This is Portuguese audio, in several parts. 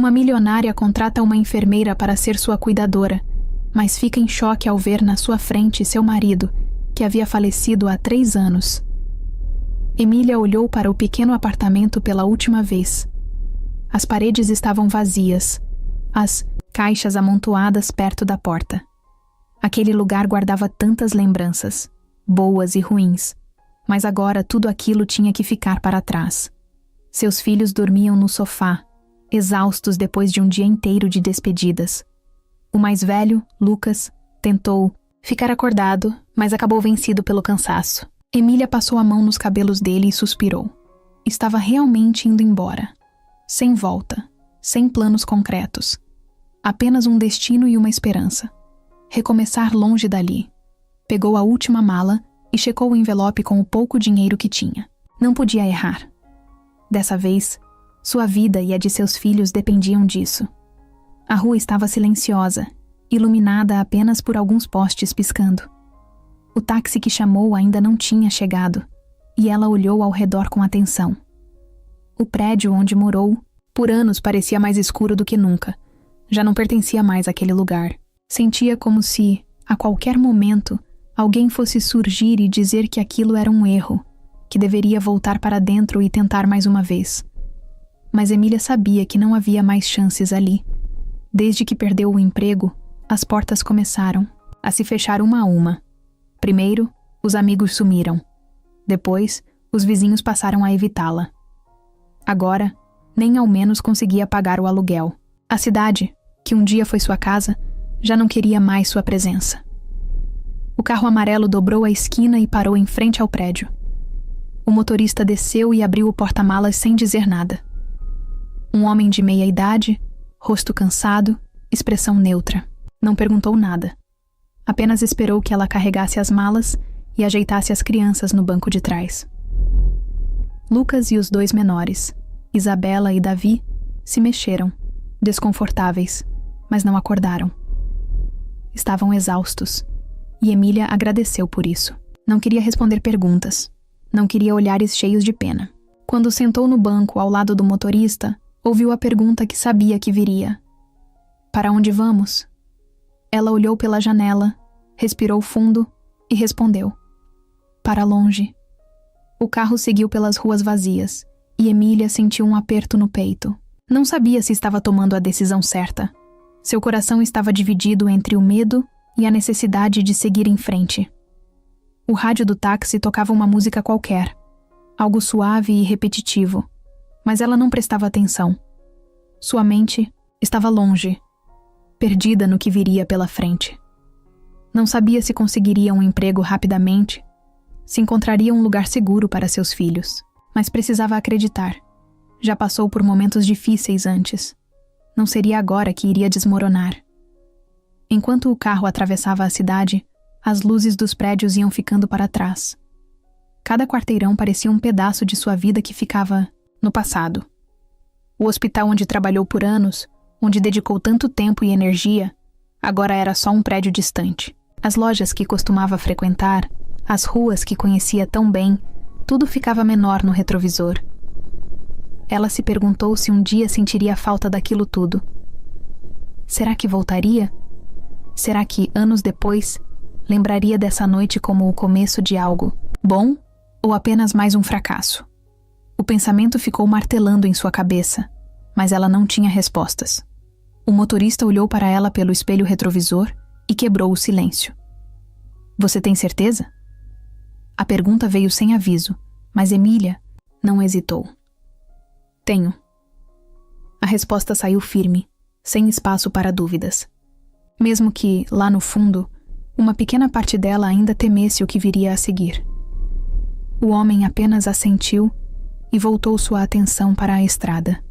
Uma milionária contrata uma enfermeira para ser sua cuidadora, mas fica em choque ao ver na sua frente seu marido, que havia falecido há 3 anos. Emília olhou para o pequeno apartamento pela última vez. As paredes estavam vazias, as caixas amontoadas perto da porta. Aquele lugar guardava tantas lembranças, boas e ruins, mas agora tudo aquilo tinha que ficar para trás. Seus filhos dormiam no sofá, exaustos depois de um dia inteiro de despedidas. O mais velho, Lucas, tentou ficar acordado, mas acabou vencido pelo cansaço. Emília passou a mão nos cabelos dele e suspirou. Estava realmente indo embora. Sem volta, sem planos concretos. Apenas um destino e uma esperança. Recomeçar longe dali. Pegou a última mala e checou o envelope com o pouco dinheiro que tinha. Não podia errar. Dessa vez, sua vida e a de seus filhos dependiam disso. A rua estava silenciosa, iluminada apenas por alguns postes piscando. O táxi que chamou ainda não tinha chegado, e ela olhou ao redor com atenção. O prédio onde morou, por anos parecia mais escuro do que nunca. Já não pertencia mais àquele lugar. Sentia como se, a qualquer momento, alguém fosse surgir e dizer que aquilo era um erro, que deveria voltar para dentro e tentar mais uma vez. Mas Emília sabia que não havia mais chances ali. Desde que perdeu o emprego, as portas começaram a se fechar uma a uma. Primeiro, os amigos sumiram. Depois, os vizinhos passaram a evitá-la. Agora, nem ao menos conseguia pagar o aluguel. A cidade, que um dia foi sua casa, já não queria mais sua presença. O carro amarelo dobrou a esquina e parou em frente ao prédio. O motorista desceu e abriu o porta-malas sem dizer nada. Um homem de meia idade, rosto cansado, expressão neutra. Não perguntou nada. Apenas esperou que ela carregasse as malas e ajeitasse as crianças no banco de trás. Lucas e os 2 menores, Isabela e Davi, se mexeram, desconfortáveis, mas não acordaram. Estavam exaustos, e Emília agradeceu por isso. Não queria responder perguntas, não queria olhares cheios de pena. Quando sentou no banco ao lado do motorista, ouviu a pergunta que sabia que viria. Para onde vamos? Ela olhou pela janela, respirou fundo e respondeu. Para longe. O carro seguiu pelas ruas vazias, e Emília sentiu um aperto no peito. Não sabia se estava tomando a decisão certa. Seu coração estava dividido entre o medo e a necessidade de seguir em frente. O rádio do táxi tocava uma música qualquer, algo suave e repetitivo, mas ela não prestava atenção. Sua mente estava longe, perdida no que viria pela frente. Não sabia se conseguiria um emprego rapidamente, se encontraria um lugar seguro para seus filhos, mas precisava acreditar. Já passou por momentos difíceis antes. Não seria agora que iria desmoronar. Enquanto o carro atravessava a cidade, as luzes dos prédios iam ficando para trás. Cada quarteirão parecia um pedaço de sua vida que ficava no passado. O hospital onde trabalhou por anos, onde dedicou tanto tempo e energia, agora era só um prédio distante. As lojas que costumava frequentar, as ruas que conhecia tão bem, tudo ficava menor no retrovisor. Ela se perguntou se um dia sentiria falta daquilo tudo. Será que voltaria? Será que, anos depois, lembraria dessa noite como o começo de algo bom ou apenas mais um fracasso? O pensamento ficou martelando em sua cabeça, mas ela não tinha respostas. O motorista olhou para ela pelo espelho retrovisor e quebrou o silêncio. Você tem certeza? A pergunta veio sem aviso, mas Emília não hesitou. Tenho. A resposta saiu firme, sem espaço para dúvidas. Mesmo que, lá no fundo, uma pequena parte dela ainda temesse o que viria a seguir. O homem apenas assentiu e voltou sua atenção para a estrada.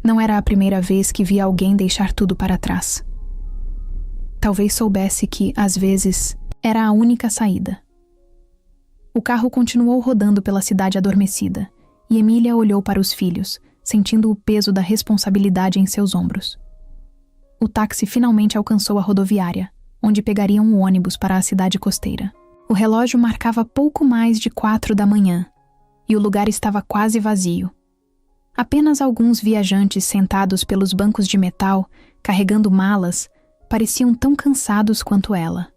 Não era a primeira vez que via alguém deixar tudo para trás. Talvez soubesse que, às vezes, era a única saída. O carro continuou rodando pela cidade adormecida, e Emília olhou para os filhos, sentindo o peso da responsabilidade em seus ombros. O táxi finalmente alcançou a rodoviária, onde pegariam um ônibus para a cidade costeira. O relógio marcava pouco mais de 4 da manhã, e o lugar estava quase vazio. Apenas alguns viajantes sentados pelos bancos de metal, carregando malas, pareciam tão cansados quanto ela.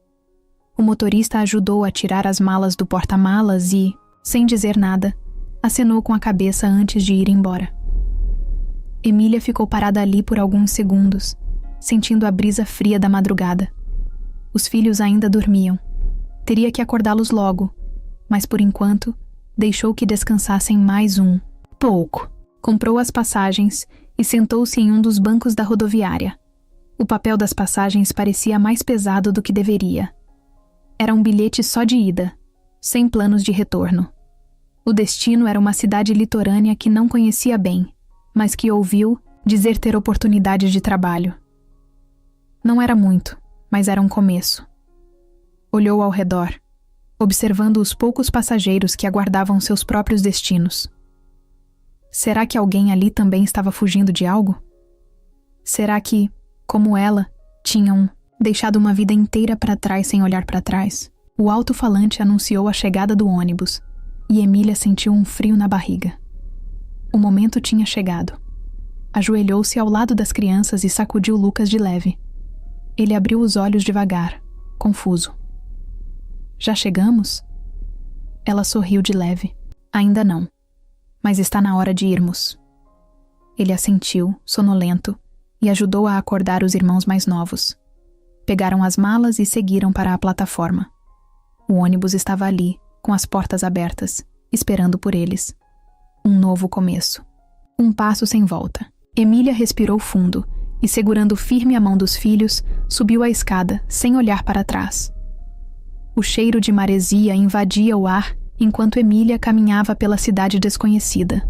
O motorista ajudou a tirar as malas do porta-malas e, sem dizer nada, acenou com a cabeça antes de ir embora. Emília ficou parada ali por alguns segundos, sentindo a brisa fria da madrugada. Os filhos ainda dormiam. Teria que acordá-los logo, mas por enquanto, deixou que descansassem mais um pouco. Comprou as passagens e sentou-se em um dos bancos da rodoviária. O papel das passagens parecia mais pesado do que deveria. Era um bilhete só de ida, sem planos de retorno. O destino era uma cidade litorânea que não conhecia bem, mas que ouviu dizer ter oportunidades de trabalho. Não era muito, mas era um começo. Olhou ao redor, observando os poucos passageiros que aguardavam seus próprios destinos. Será que alguém ali também estava fugindo de algo? Será que, como ela, tinham deixado uma vida inteira para trás sem olhar para trás? O alto-falante anunciou a chegada do ônibus, e Emília sentiu um frio na barriga. O momento tinha chegado. Ajoelhou-se ao lado das crianças e sacudiu Lucas de leve. Ele abriu os olhos devagar, confuso. Já chegamos? Ela sorriu de leve. Ainda não, mas está na hora de irmos. Ele assentiu, sonolento, e ajudou a acordar os irmãos mais novos. Pegaram as malas e seguiram para a plataforma. O ônibus estava ali, com as portas abertas, esperando por eles. Um novo começo. Um passo sem volta. Emília respirou fundo e, segurando firme a mão dos filhos, subiu a escada, sem olhar para trás. O cheiro de maresia invadia o ar enquanto Emília caminhava pela cidade desconhecida.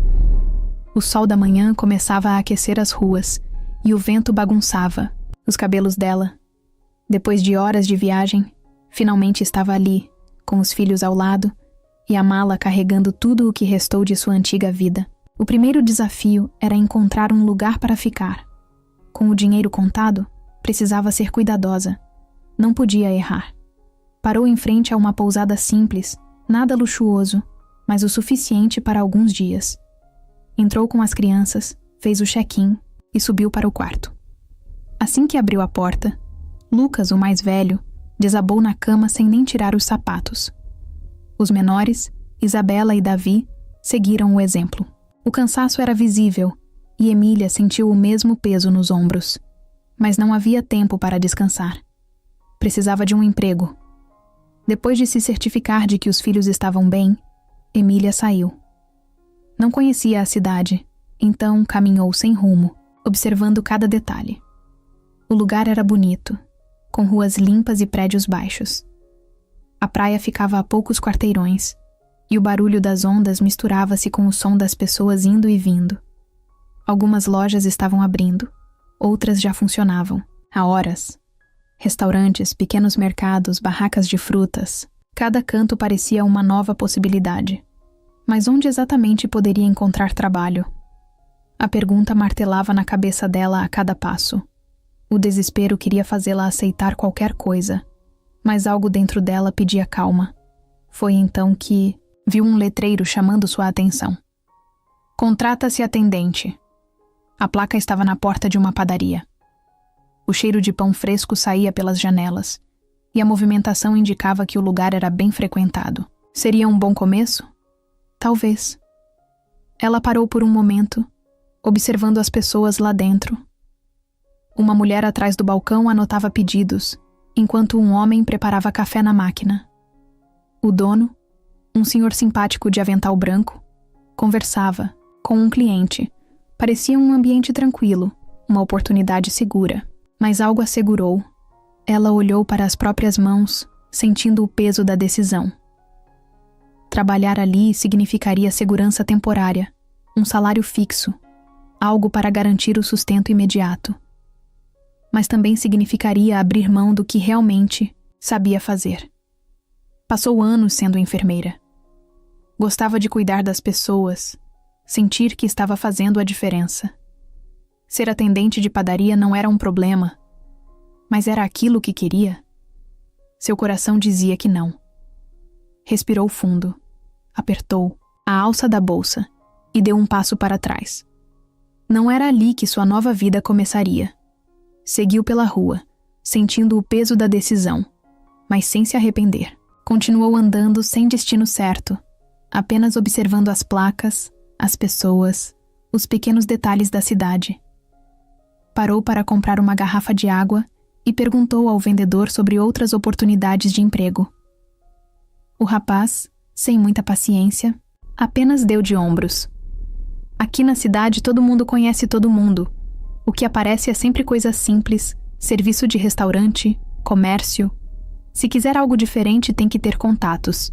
O sol da manhã começava a aquecer as ruas e o vento bagunçava os cabelos dela. Depois de horas de viagem, finalmente estava ali, com os filhos ao lado e a mala carregando tudo o que restou de sua antiga vida. O primeiro desafio era encontrar um lugar para ficar. Com o dinheiro contado, precisava ser cuidadosa. Não podia errar. Parou em frente a uma pousada simples, nada luxuoso, mas o suficiente para alguns dias. Entrou com as crianças, fez o check-in e subiu para o quarto. Assim que abriu a porta, Lucas, o mais velho, desabou na cama sem nem tirar os sapatos. Os menores, Isabela e Davi, seguiram o exemplo. O cansaço era visível e Emília sentiu o mesmo peso nos ombros. Mas não havia tempo para descansar. Precisava de um emprego. Depois de se certificar de que os filhos estavam bem, Emília saiu. Não conhecia a cidade, então caminhou sem rumo, observando cada detalhe. O lugar era bonito, com ruas limpas e prédios baixos. A praia ficava a poucos quarteirões, e o barulho das ondas misturava-se com o som das pessoas indo e vindo. Algumas lojas estavam abrindo, outras já funcionavam, há horas. Restaurantes, pequenos mercados, barracas de frutas. Cada canto parecia uma nova possibilidade. Mas onde exatamente poderia encontrar trabalho? A pergunta martelava na cabeça dela a cada passo. O desespero queria fazê-la aceitar qualquer coisa, mas algo dentro dela pedia calma. Foi então que viu um letreiro chamando sua atenção. Contrata-se atendente. A placa estava na porta de uma padaria. O cheiro de pão fresco saía pelas janelas, e a movimentação indicava que o lugar era bem frequentado. Seria um bom começo? Talvez. Ela parou por um momento, observando as pessoas lá dentro. Uma mulher atrás do balcão anotava pedidos, enquanto um homem preparava café na máquina. O dono, um senhor simpático de avental branco, conversava com um cliente. Parecia um ambiente tranquilo, uma oportunidade segura. Mas algo a segurou. Ela olhou para as próprias mãos, sentindo o peso da decisão. Trabalhar ali significaria segurança temporária, um salário fixo, algo para garantir o sustento imediato. Mas também significaria abrir mão do que realmente sabia fazer. Passou anos sendo enfermeira. Gostava de cuidar das pessoas, sentir que estava fazendo a diferença. Ser atendente de padaria não era um problema, mas era aquilo que queria? Seu coração dizia que não. Respirou fundo, apertou a alça da bolsa e deu um passo para trás. Não era ali que sua nova vida começaria. Seguiu pela rua, sentindo o peso da decisão, mas sem se arrepender. Continuou andando sem destino certo, apenas observando as placas, as pessoas, os pequenos detalhes da cidade. Parou para comprar uma garrafa de água e perguntou ao vendedor sobre outras oportunidades de emprego. O rapaz, sem muita paciência, apenas deu de ombros. Aqui na cidade todo mundo conhece todo mundo. O que aparece é sempre coisa simples, serviço de restaurante, comércio. Se quiser algo diferente, tem que ter contatos.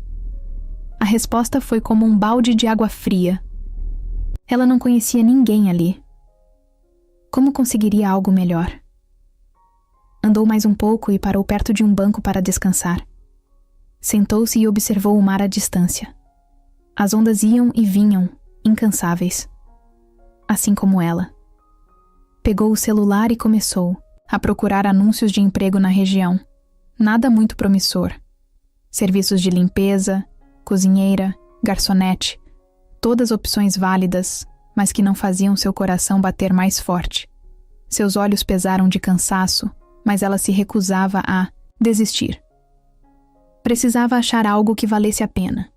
A resposta foi como um balde de água fria. Ela não conhecia ninguém ali. Como conseguiria algo melhor? Andou mais um pouco e parou perto de um banco para descansar. Sentou-se e observou o mar à distância. As ondas iam e vinham, incansáveis. Assim como ela. Pegou o celular e começou a procurar anúncios de emprego na região. Nada muito promissor. Serviços de limpeza, cozinheira, garçonete. Todas opções válidas, mas que não faziam seu coração bater mais forte. Seus olhos pesaram de cansaço, mas ela se recusava a desistir. Precisava achar algo que valesse a pena.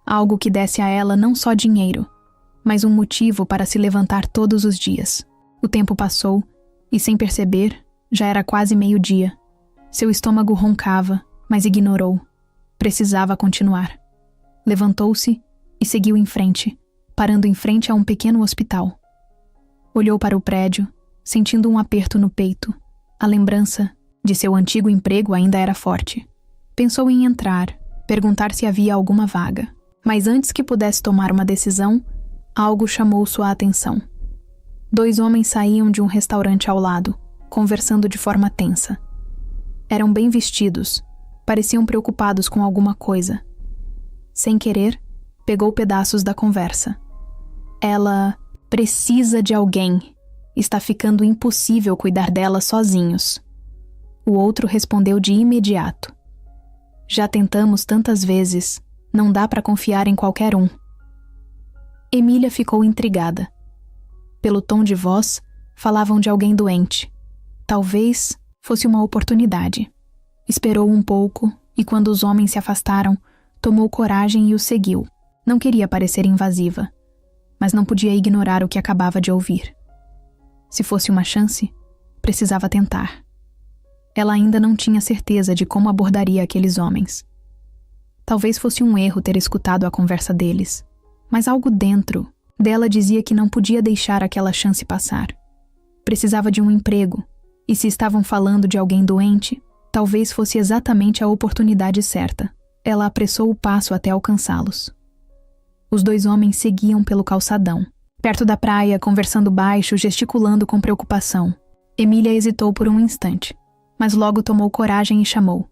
Algo que desse a ela não só dinheiro, mas um motivo para se levantar todos os dias. O tempo passou, e sem perceber, já era quase meio-dia. Seu estômago roncava, mas ignorou. Precisava continuar. Levantou-se e seguiu em frente, parando em frente a um pequeno hospital. Olhou para o prédio, sentindo um aperto no peito. A lembrança de seu antigo emprego ainda era forte. Pensou em entrar, perguntar se havia alguma vaga. Mas antes que pudesse tomar uma decisão, algo chamou sua atenção. 2 homens saíam de um restaurante ao lado, conversando de forma tensa. Eram bem vestidos, pareciam preocupados com alguma coisa. Sem querer, pegou pedaços da conversa. Ela precisa de alguém. Está ficando impossível cuidar dela sozinhos. O outro respondeu de imediato. Já tentamos tantas vezes, não dá para confiar em qualquer um. Emília ficou intrigada. Pelo tom de voz, falavam de alguém doente. Talvez fosse uma oportunidade. Esperou um pouco e, quando os homens se afastaram, tomou coragem e os seguiu. Não queria parecer invasiva, mas não podia ignorar o que acabava de ouvir. Se fosse uma chance, precisava tentar. Ela ainda não tinha certeza de como abordaria aqueles homens. Talvez fosse um erro ter escutado a conversa deles, mas algo dentro dela dizia que não podia deixar aquela chance passar. Precisava de um emprego, e se estavam falando de alguém doente, talvez fosse exatamente a oportunidade certa. Ela apressou o passo até alcançá-los. Os 2 homens seguiam pelo calçadão, perto da praia, conversando baixo, gesticulando com preocupação. Emília hesitou por um instante, mas logo tomou coragem e chamou.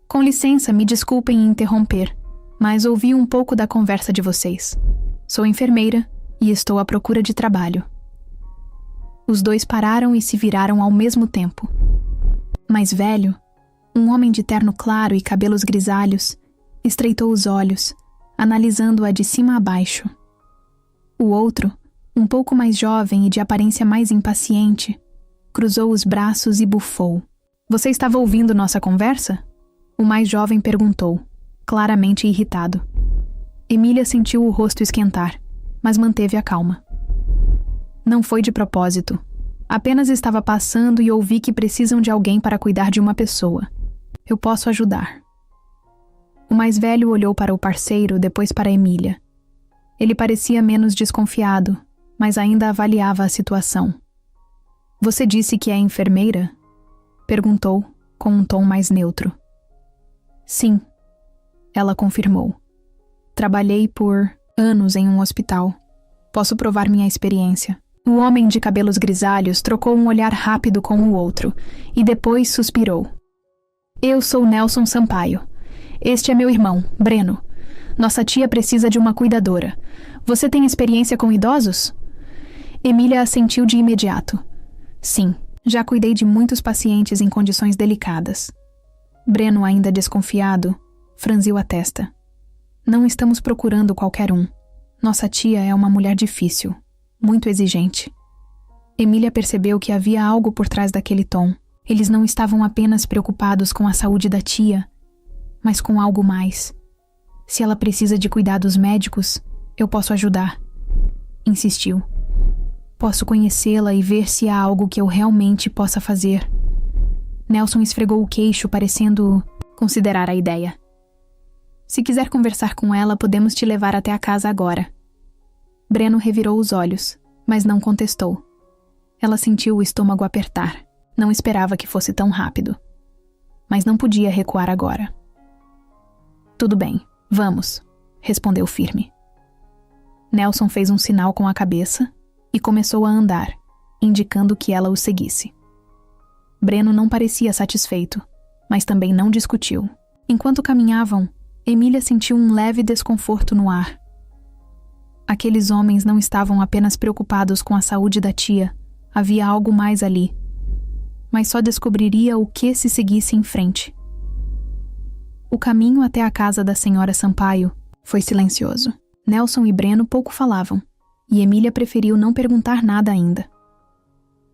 Com licença, me desculpem interromper, mas ouvi um pouco da conversa de vocês. Sou enfermeira e estou à procura de trabalho. Os 2 pararam e se viraram ao mesmo tempo. Mais velho, um homem de terno claro e cabelos grisalhos, estreitou os olhos, analisando-a de cima a baixo. O outro, um pouco mais jovem e de aparência mais impaciente, cruzou os braços e bufou. Você estava ouvindo nossa conversa? O mais jovem perguntou, claramente irritado. Emília sentiu o rosto esquentar, mas manteve a calma. Não foi de propósito. Apenas estava passando e ouvi que precisam de alguém para cuidar de uma pessoa. Eu posso ajudar. O mais velho olhou para o parceiro, depois para Emília. Ele parecia menos desconfiado, mas ainda avaliava a situação. Você disse que é enfermeira? Perguntou, com um tom mais neutro. Sim, ela confirmou. Trabalhei por anos em um hospital. Posso provar minha experiência. O homem de cabelos grisalhos trocou um olhar rápido com o outro e depois suspirou. Eu sou Nelson Sampaio. Este é meu irmão, Breno. Nossa tia precisa de uma cuidadora. Você tem experiência com idosos? Emília assentiu de imediato. Sim, já cuidei de muitos pacientes em condições delicadas. Breno, ainda desconfiado, franziu a testa. Não estamos procurando qualquer um. Nossa tia é uma mulher difícil. muito exigente. Emília percebeu que havia algo por trás daquele tom. Eles não estavam apenas preocupados com a saúde da tia, mas com algo mais. Se ela precisa de cuidados médicos, eu posso ajudar, insistiu. Posso conhecê-la e ver se há algo que eu realmente possa fazer. Nelson esfregou o queixo, parecendo considerar a ideia. Se quiser conversar com ela, podemos te levar até a casa agora. Breno revirou os olhos, mas não contestou. Ela sentiu o estômago apertar. Não esperava que fosse tão rápido. Mas não podia recuar agora. Tudo bem, vamos, respondeu firme. Nelson fez um sinal com a cabeça e começou a andar, indicando que ela o seguisse. Breno não parecia satisfeito, mas também não discutiu. Enquanto caminhavam, Emília sentiu um leve desconforto no ar. Aqueles homens não estavam apenas preocupados com a saúde da tia, havia algo mais ali. Mas só descobriria o que se seguisse em frente. O caminho até a casa da senhora Sampaio foi silencioso. Nelson e Breno pouco falavam, e Emília preferiu não perguntar nada ainda.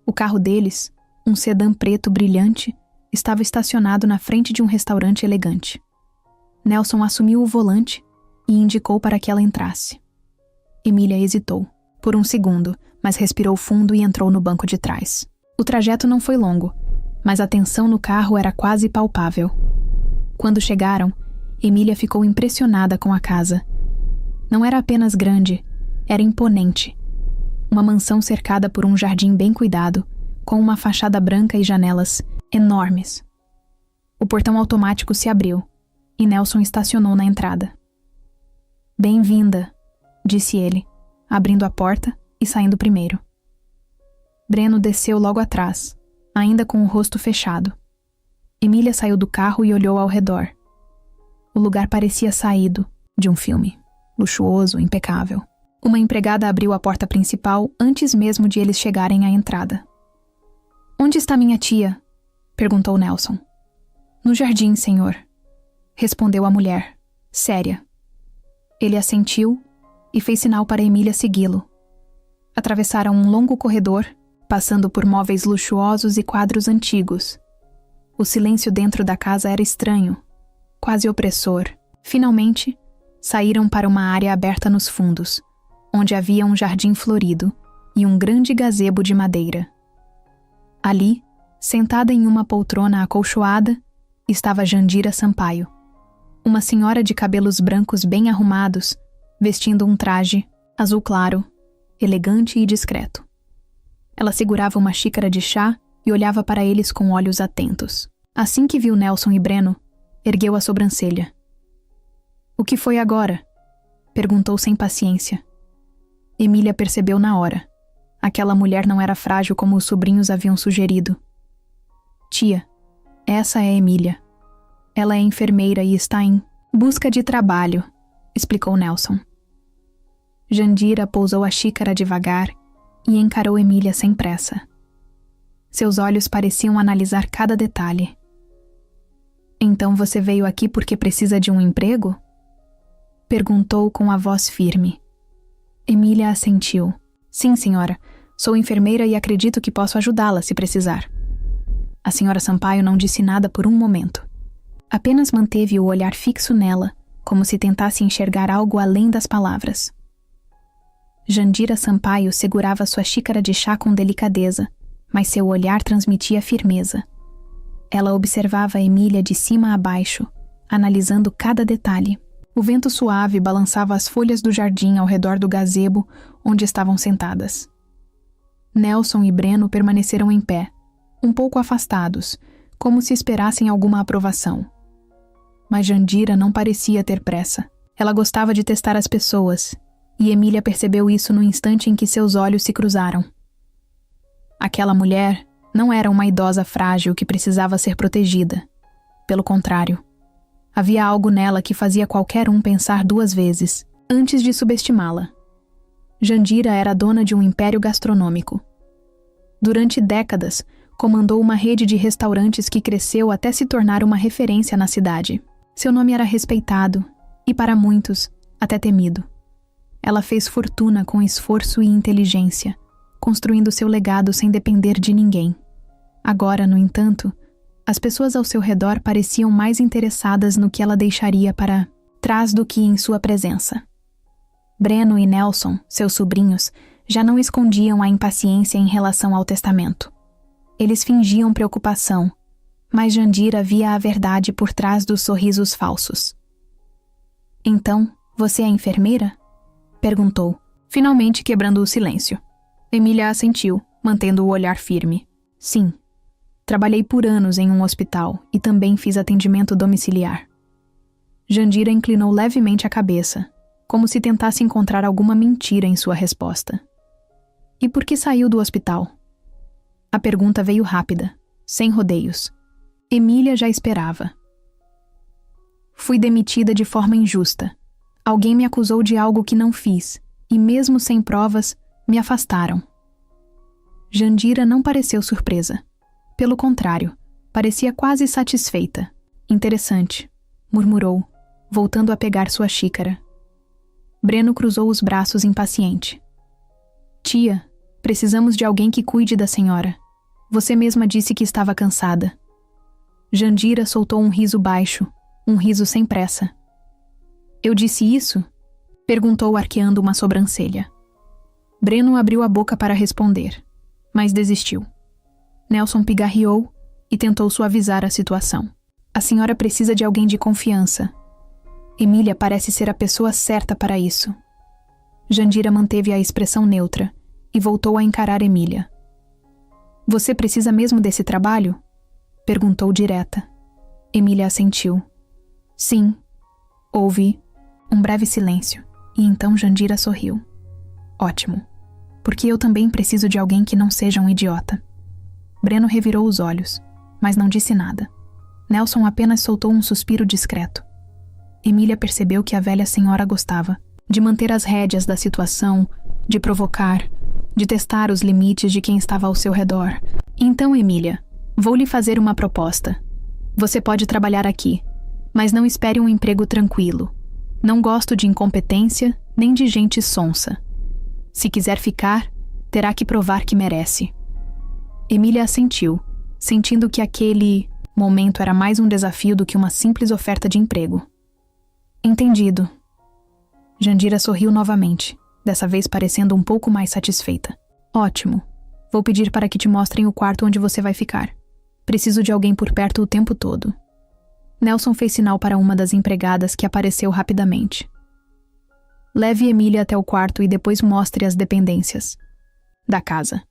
O carro deles, um sedã preto brilhante, estava estacionado na frente de um restaurante elegante. Nelson assumiu o volante e indicou para que ela entrasse. Emília hesitou, por um segundo, mas respirou fundo e entrou no banco de trás. O trajeto não foi longo, mas a tensão no carro era quase palpável. Quando chegaram, Emília ficou impressionada com a casa. Não era apenas grande, era imponente. Uma mansão cercada por um jardim bem cuidado, com uma fachada branca e janelas enormes. O portão automático se abriu e Nelson estacionou na entrada. "Bem-vinda", disse ele, abrindo a porta e saindo primeiro. Breno desceu logo atrás, ainda com o rosto fechado. Emília saiu do carro e olhou ao redor. O lugar parecia saído de um filme, luxuoso, impecável. Uma empregada abriu a porta principal antes mesmo de eles chegarem à entrada. "Onde está minha tia?", perguntou Nelson. "No jardim, senhor", respondeu a mulher, séria. Ele assentiu e fez sinal para Emília segui-lo. Atravessaram um longo corredor, passando por móveis luxuosos e quadros antigos. O silêncio dentro da casa era estranho, quase opressor. Finalmente, saíram para uma área aberta nos fundos, onde havia um jardim florido e um grande gazebo de madeira. Ali, sentada em uma poltrona acolchoada, estava Jandira Sampaio, uma senhora de cabelos brancos bem arrumados, vestindo um traje azul claro, elegante e discreto. Ela segurava uma xícara de chá e olhava para eles com olhos atentos. Assim que viu Nelson e Breno, ergueu a sobrancelha. "O que foi agora?", perguntou sem paciência. Emília percebeu na hora. Aquela mulher não era frágil como os sobrinhos haviam sugerido. "Tia, essa é Emília. Ela é enfermeira e está em busca de trabalho", explicou Nelson. Jandira pousou a xícara devagar e encarou Emília sem pressa. Seus olhos pareciam analisar cada detalhe. "Então você veio aqui porque precisa de um emprego?", perguntou com a voz firme. Emília assentiu. "Sim, senhora. Sou enfermeira e acredito que posso ajudá-la se precisar." A senhora Sampaio não disse nada por um momento. Apenas manteve o olhar fixo nela, como se tentasse enxergar algo além das palavras. Jandira Sampaio segurava sua xícara de chá com delicadeza, mas seu olhar transmitia firmeza. Ela observava Emília de cima a baixo, analisando cada detalhe. O vento suave balançava as folhas do jardim ao redor do gazebo onde estavam sentadas. Nelson e Breno permaneceram em pé, um pouco afastados, como se esperassem alguma aprovação. Mas Jandira não parecia ter pressa. Ela gostava de testar as pessoas, e Emília percebeu isso no instante em que seus olhos se cruzaram. Aquela mulher não era uma idosa frágil que precisava ser protegida. Pelo contrário, havia algo nela que fazia qualquer um pensar duas vezes, antes de subestimá-la. Jandira era dona de um império gastronômico. Durante décadas, comandou uma rede de restaurantes que cresceu até se tornar uma referência na cidade. Seu nome era respeitado e, para muitos, até temido. ela fez fortuna com esforço e inteligência, construindo seu legado sem depender de ninguém. Agora, no entanto, as pessoas ao seu redor pareciam mais interessadas no que ela deixaria para trás do que em sua presença. Breno e Nelson, seus sobrinhos, já não escondiam a impaciência em relação ao testamento. Eles fingiam preocupação, mas Jandira via a verdade por trás dos sorrisos falsos. "Então, você é enfermeira?" perguntou, finalmente quebrando o silêncio. Emília assentiu, mantendo o olhar firme. "Sim. Trabalhei por anos em um hospital e também fiz atendimento domiciliar." Jandira inclinou levemente a cabeça, como se tentasse encontrar alguma mentira em sua resposta. "E por que saiu do hospital?" A pergunta veio rápida, sem rodeios. Emília já esperava. "Fui demitida de forma injusta. Alguém me acusou de algo que não fiz, e mesmo sem provas, me afastaram." Jandira não pareceu surpresa. Pelo contrário, parecia quase satisfeita. "Interessante", murmurou, voltando a pegar sua xícara. Breno cruzou os braços impaciente. "Tia, precisamos de alguém que cuide da senhora. Você mesma disse que estava cansada." Jandira soltou um riso baixo, um riso sem pressa. "Eu disse isso?" perguntou arqueando uma sobrancelha. Breno abriu a boca para responder, mas desistiu. Nelson pigarreou e tentou suavizar a situação. "A senhora precisa de alguém de confiança. Emília parece ser a pessoa certa para isso." Jandira manteve a expressão neutra e voltou a encarar Emília. "Você precisa mesmo desse trabalho?" perguntou direta. Emília assentiu. "Sim." Houve um breve silêncio, e então Jandira sorriu. "Ótimo, porque eu também preciso de alguém que não seja um idiota." Breno revirou os olhos, mas não disse nada. Nelson apenas soltou um suspiro discreto. Emília percebeu que a velha senhora gostava de manter as rédeas da situação, de provocar, de testar os limites de quem estava ao seu redor. "Então, Emília, vou lhe fazer uma proposta. Você pode trabalhar aqui, mas não espere um emprego tranquilo. Não gosto de incompetência nem de gente sonsa. Se quiser ficar, terá que provar que merece." Emília assentiu, sentindo que aquele momento era mais um desafio do que uma simples oferta de emprego. "Entendido." Jandira sorriu novamente, dessa vez parecendo um pouco mais satisfeita. "Ótimo. Vou pedir para que te mostrem o quarto onde você vai ficar. Preciso de alguém por perto o tempo todo." Nelson fez sinal para uma das empregadas que apareceu rapidamente. "Leve Emília até o quarto e depois mostre as dependências da casa."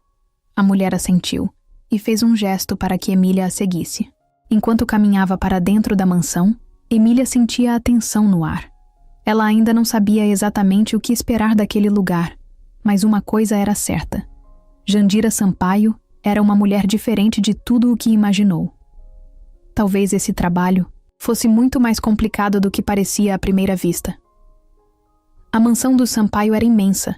A mulher assentiu e fez um gesto para que Emília a seguisse. Enquanto caminhava para dentro da mansão, Emília sentia a tensão no ar. Ela ainda não sabia exatamente o que esperar daquele lugar, mas uma coisa era certa. Jandira Sampaio era uma mulher diferente de tudo o que imaginou. Talvez esse trabalho fosse muito mais complicado do que parecia à primeira vista. A mansão do Sampaio era imensa,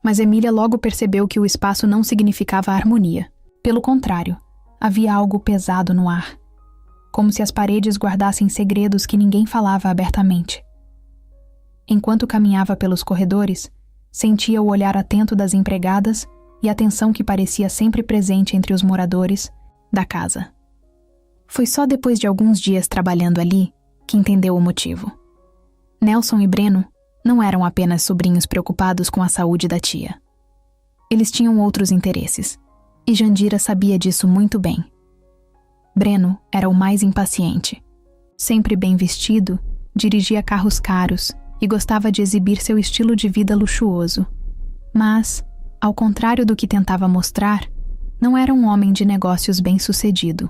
mas Emília logo percebeu que o espaço não significava harmonia. Pelo contrário, havia algo pesado no ar, como se as paredes guardassem segredos que ninguém falava abertamente. Enquanto caminhava pelos corredores, sentia o olhar atento das empregadas e a tensão que parecia sempre presente entre os moradores da casa. Foi só depois de alguns dias trabalhando ali que entendeu o motivo. Nelson e Breno não eram apenas sobrinhos preocupados com a saúde da tia. Eles tinham outros interesses, e Jandira sabia disso muito bem. Breno era o mais impaciente. Sempre bem vestido, dirigia carros caros e gostava de exibir seu estilo de vida luxuoso. Mas, ao contrário do que tentava mostrar, não era um homem de negócios bem-sucedido.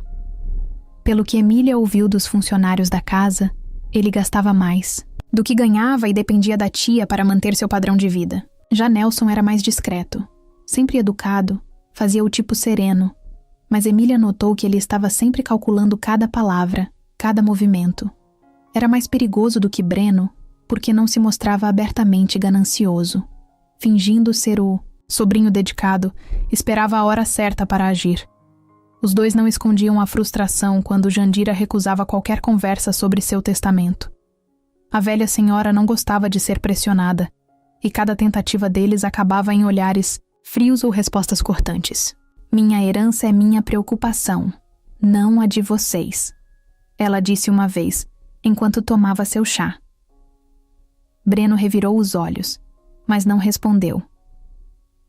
Pelo que Emília ouviu dos funcionários da casa, ele gastava mais do que ganhava e dependia da tia para manter seu padrão de vida. Já Nelson era mais discreto, sempre educado, fazia o tipo sereno, mas Emília notou que ele estava sempre calculando cada palavra, cada movimento. Era mais perigoso do que Breno, porque não se mostrava abertamente ganancioso. Fingindo ser o sobrinho dedicado, esperava a hora certa para agir. Os dois não escondiam a frustração quando Jandira recusava qualquer conversa sobre seu testamento. A velha senhora não gostava de ser pressionada, e cada tentativa deles acabava em olhares frios ou respostas cortantes. Minha herança é minha preocupação, não a de vocês, ela disse uma vez, enquanto tomava seu chá. Breno revirou os olhos, mas não respondeu.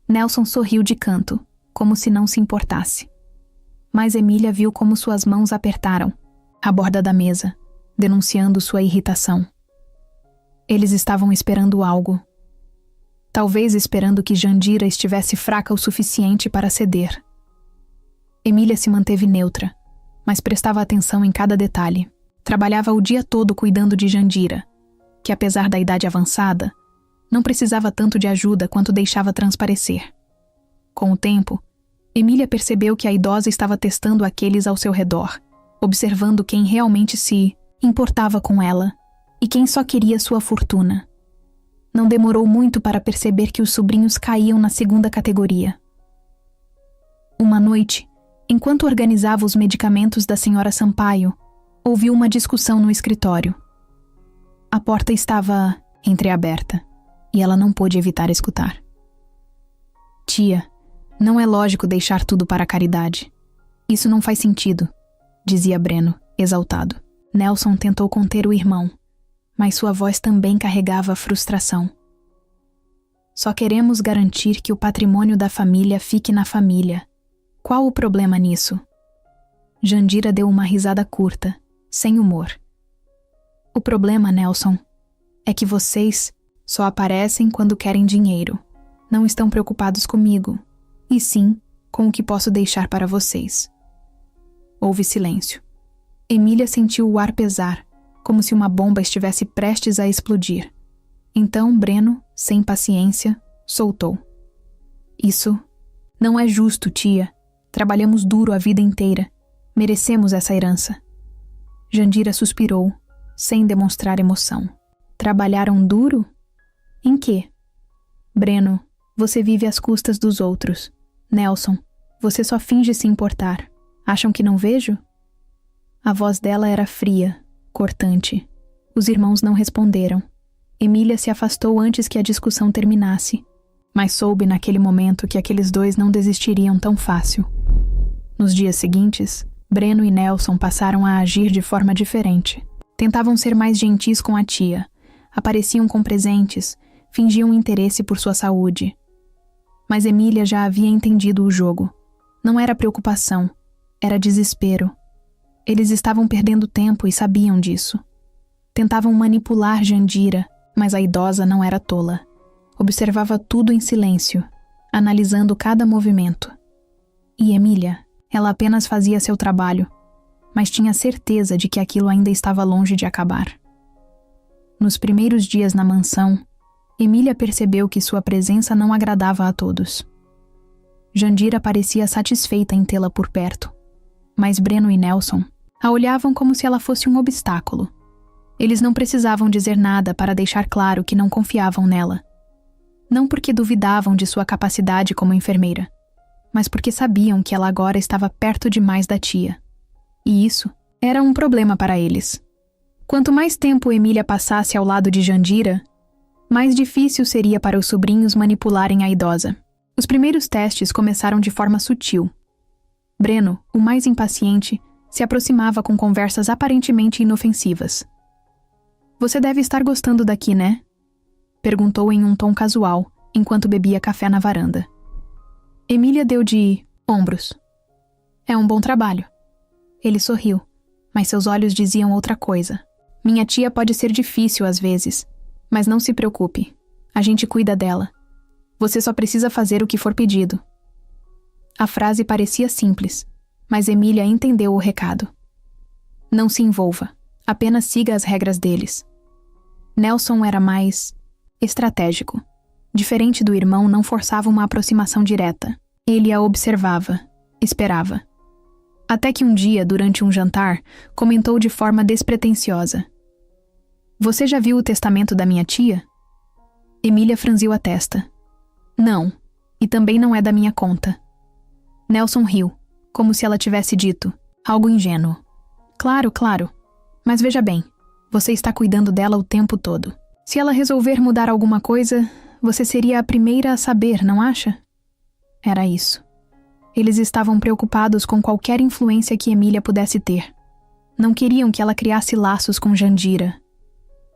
Nelson sorriu de canto, como se não se importasse. Mas Emília viu como suas mãos apertaram a borda da mesa, denunciando sua irritação. Eles estavam esperando algo. Talvez esperando que Jandira estivesse fraca o suficiente para ceder. Emília se manteve neutra, mas prestava atenção em cada detalhe. Trabalhava o dia todo cuidando de Jandira, que apesar da idade avançada, não precisava tanto de ajuda quanto deixava transparecer. Com o tempo, Emília percebeu que a idosa estava testando aqueles ao seu redor, observando quem realmente se importava com ela e quem só queria sua fortuna. Não demorou muito para perceber que os sobrinhos caíam na segunda categoria. Uma noite, enquanto organizava os medicamentos da senhora Sampaio, ouviu uma discussão no escritório. A porta estava entreaberta e ela não pôde evitar escutar. Tia, não é lógico deixar tudo para a caridade. Isso não faz sentido, dizia Breno, exaltado. Nelson tentou conter o irmão, mas sua voz também carregava frustração. Só queremos garantir que o patrimônio da família fique na família. Qual o problema nisso? Jandira deu uma risada curta, sem humor. O problema, Nelson, é que vocês só aparecem quando querem dinheiro. Não estão preocupados comigo, e sim com o que posso deixar para vocês. Houve silêncio. Emília sentiu o ar pesar, como se uma bomba estivesse prestes a explodir. Então Breno, sem paciência, soltou. Isso não é justo, tia. Trabalhamos duro a vida inteira. Merecemos essa herança. Jandira suspirou, sem demonstrar emoção. Trabalharam duro? Em quê? Breno, você vive às custas dos outros. Nelson, você só finge se importar. Acham que não vejo? A voz dela era fria, cortante. Os irmãos não responderam. Emília se afastou antes que a discussão terminasse, mas soube naquele momento que aqueles dois não desistiriam tão fácil. Nos dias seguintes, Breno e Nelson passaram a agir de forma diferente. Tentavam ser mais gentis com a tia, apareciam com presentes, fingiam interesse por sua saúde. Mas Emília já havia entendido o jogo. Não era preocupação, era desespero. Eles estavam perdendo tempo e sabiam disso. Tentavam manipular Jandira, mas a idosa não era tola. Observava tudo em silêncio, analisando cada movimento. E Emília, ela apenas fazia seu trabalho, mas tinha certeza de que aquilo ainda estava longe de acabar. Nos primeiros dias na mansão, Emília percebeu que sua presença não agradava a todos. Jandira parecia satisfeita em tê-la por perto, mas Breno e Nelson a olhavam como se ela fosse um obstáculo. Eles não precisavam dizer nada para deixar claro que não confiavam nela. Não porque duvidavam de sua capacidade como enfermeira, mas porque sabiam que ela agora estava perto demais da tia. E isso era um problema para eles. Quanto mais tempo Emília passasse ao lado de Jandira, mais difícil seria para os sobrinhos manipularem a idosa. Os primeiros testes começaram de forma sutil. Breno, o mais impaciente, se aproximava com conversas aparentemente inofensivas. Você deve estar gostando daqui, né? Perguntou em um tom casual, enquanto bebia café na varanda. Emília deu de ombros. É um bom trabalho. Ele sorriu, mas seus olhos diziam outra coisa. Minha tia pode ser difícil às vezes, mas não se preocupe. A gente cuida dela. Você só precisa fazer o que for pedido. A frase parecia simples, mas Emília entendeu o recado. Não se envolva. Apenas siga as regras deles. Nelson era mais estratégico. Diferente do irmão, não forçava uma aproximação direta. Ele a observava, esperava. Até que um dia, durante um jantar, comentou de forma despretensiosa. Você já viu o testamento da minha tia? Emília franziu a testa. Não, e também não é da minha conta. Nelson riu, como se ela tivesse dito, algo ingênuo. Claro, claro. Mas veja bem, você está cuidando dela o tempo todo. Se ela resolver mudar alguma coisa, você seria a primeira a saber, não acha? Era isso. Eles estavam preocupados com qualquer influência que Emília pudesse ter. Não queriam que ela criasse laços com Jandira.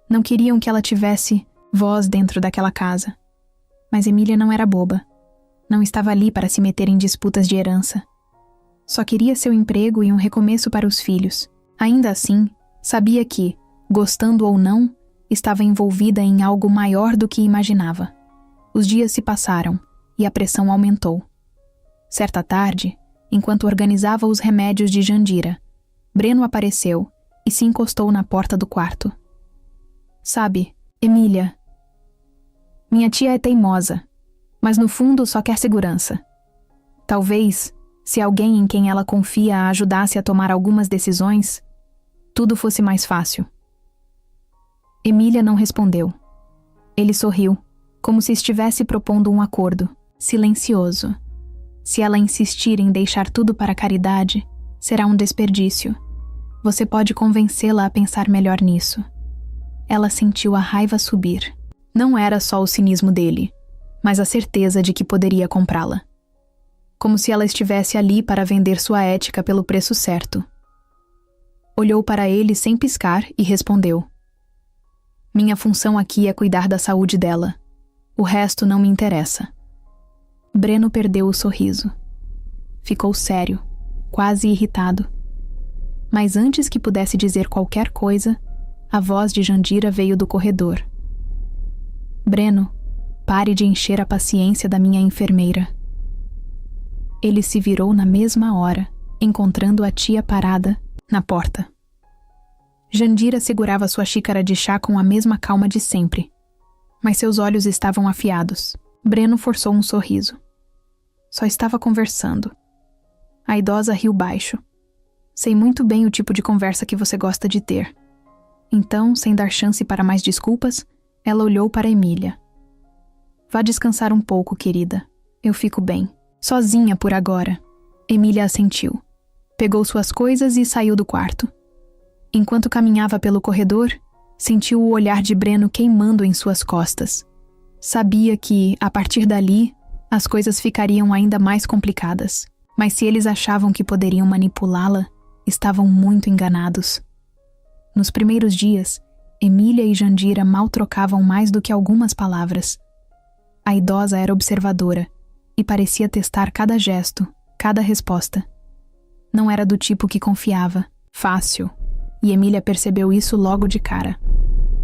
Não queriam que ela tivesse voz dentro daquela casa. Mas Emília não era boba. Não estava ali para se meter em disputas de herança. Só queria seu emprego e um recomeço para os filhos. Ainda assim, sabia que, gostando ou não, estava envolvida em algo maior do que imaginava. Os dias se passaram e a pressão aumentou. Certa tarde, enquanto organizava os remédios de Jandira, Breno apareceu e se encostou na porta do quarto. Sabe, Emília, minha tia é teimosa, mas no fundo só quer segurança. Talvez, se alguém em quem ela confia a ajudasse a tomar algumas decisões, tudo fosse mais fácil. Emília não respondeu. Ele sorriu, como se estivesse propondo um acordo, silencioso. Se ela insistir em deixar tudo para a caridade, será um desperdício. Você pode convencê-la a pensar melhor nisso. Ela sentiu a raiva subir. Não era só o cinismo dele, mas a certeza de que poderia comprá-la. Como se ela estivesse ali para vender sua ética pelo preço certo. Olhou para ele sem piscar e respondeu: minha função aqui é cuidar da saúde dela. O resto não me interessa. Breno perdeu o sorriso. Ficou sério, quase irritado. Mas antes que pudesse dizer qualquer coisa, a voz de Jandira veio do corredor. Breno, pare de encher a paciência da minha enfermeira. Ele se virou na mesma hora, encontrando a tia parada na porta. Jandira segurava sua xícara de chá com a mesma calma de sempre, mas seus olhos estavam afiados. Breno forçou um sorriso. Só estava conversando. A idosa riu baixo. Sei muito bem o tipo de conversa que você gosta de ter. Então, sem dar chance para mais desculpas, ela olhou para Emília. Vá descansar um pouco, querida. Eu fico bem. Sozinha por agora. Emília assentiu. Pegou suas coisas e saiu do quarto. Enquanto caminhava pelo corredor, sentiu o olhar de Breno queimando em suas costas. Sabia que, a partir dali, as coisas ficariam ainda mais complicadas. Mas se eles achavam que poderiam manipulá-la, estavam muito enganados. Nos primeiros dias, Emília e Jandira mal trocavam mais do que algumas palavras. A idosa era observadora e parecia testar cada gesto, cada resposta. Não era do tipo que confiava, fácil, e Emília percebeu isso logo de cara.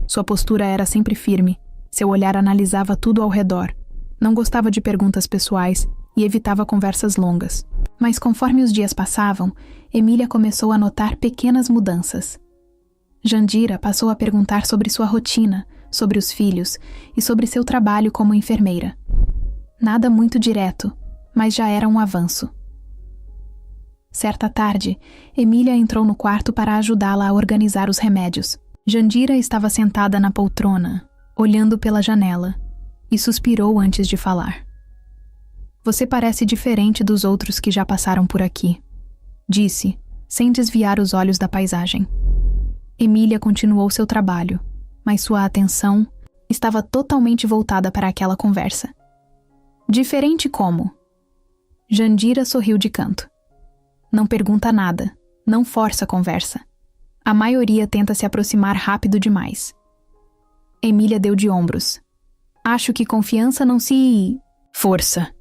Sua postura era sempre firme, seu olhar analisava tudo ao redor. Não gostava de perguntas pessoais e evitava conversas longas. Mas conforme os dias passavam, Emília começou a notar pequenas mudanças. Jandira passou a perguntar sobre sua rotina, sobre os filhos e sobre seu trabalho como enfermeira. Nada muito direto, mas já era um avanço. Certa tarde, Emília entrou no quarto para ajudá-la a organizar os remédios. Jandira estava sentada na poltrona, olhando pela janela, e suspirou antes de falar. Você parece diferente dos outros que já passaram por aqui, disse, sem desviar os olhos da paisagem. Emília continuou seu trabalho, mas sua atenção estava totalmente voltada para aquela conversa. Diferente como? Jandira sorriu de canto. Não pergunta nada, não força a conversa. A maioria tenta se aproximar rápido demais. Emília deu de ombros. Acho que confiança não se... força.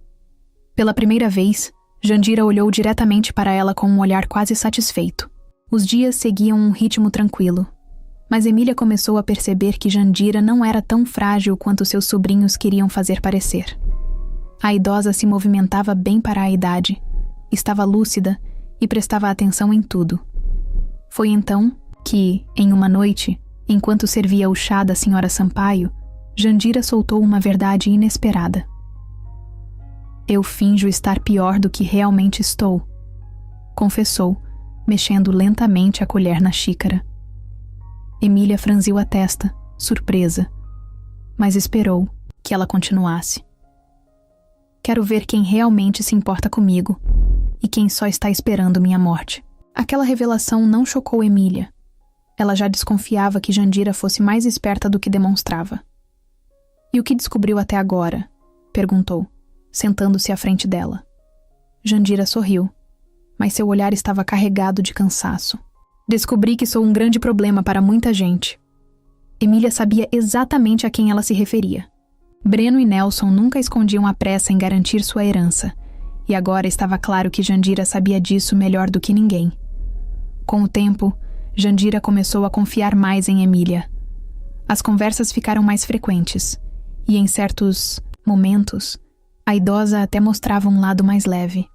Pela primeira vez, Jandira olhou diretamente para ela com um olhar quase satisfeito. Os dias seguiam um ritmo tranquilo. Mas Emília começou a perceber que Jandira não era tão frágil quanto seus sobrinhos queriam fazer parecer. A idosa se movimentava bem para a idade, estava lúcida e prestava atenção em tudo. Foi então que, em uma noite, enquanto servia o chá da senhora Sampaio, Jandira soltou uma verdade inesperada. Eu finjo estar pior do que realmente estou, confessou, mexendo lentamente a colher na xícara. Emília franziu a testa, surpresa, mas esperou que ela continuasse. Quero ver quem realmente se importa comigo e quem só está esperando minha morte. Aquela revelação não chocou Emília. Ela já desconfiava que Jandira fosse mais esperta do que demonstrava. E o que descobriu até agora? Perguntou, sentando-se à frente dela. Jandira sorriu, mas seu olhar estava carregado de cansaço. Descobri que sou um grande problema para muita gente. Emília sabia exatamente a quem ela se referia. Breno e Nelson nunca escondiam a pressa em garantir sua herança, e agora estava claro que Jandira sabia disso melhor do que ninguém. Com o tempo, Jandira começou a confiar mais em Emília. As conversas ficaram mais frequentes, e em certos momentos, a idosa até mostrava um lado mais leve.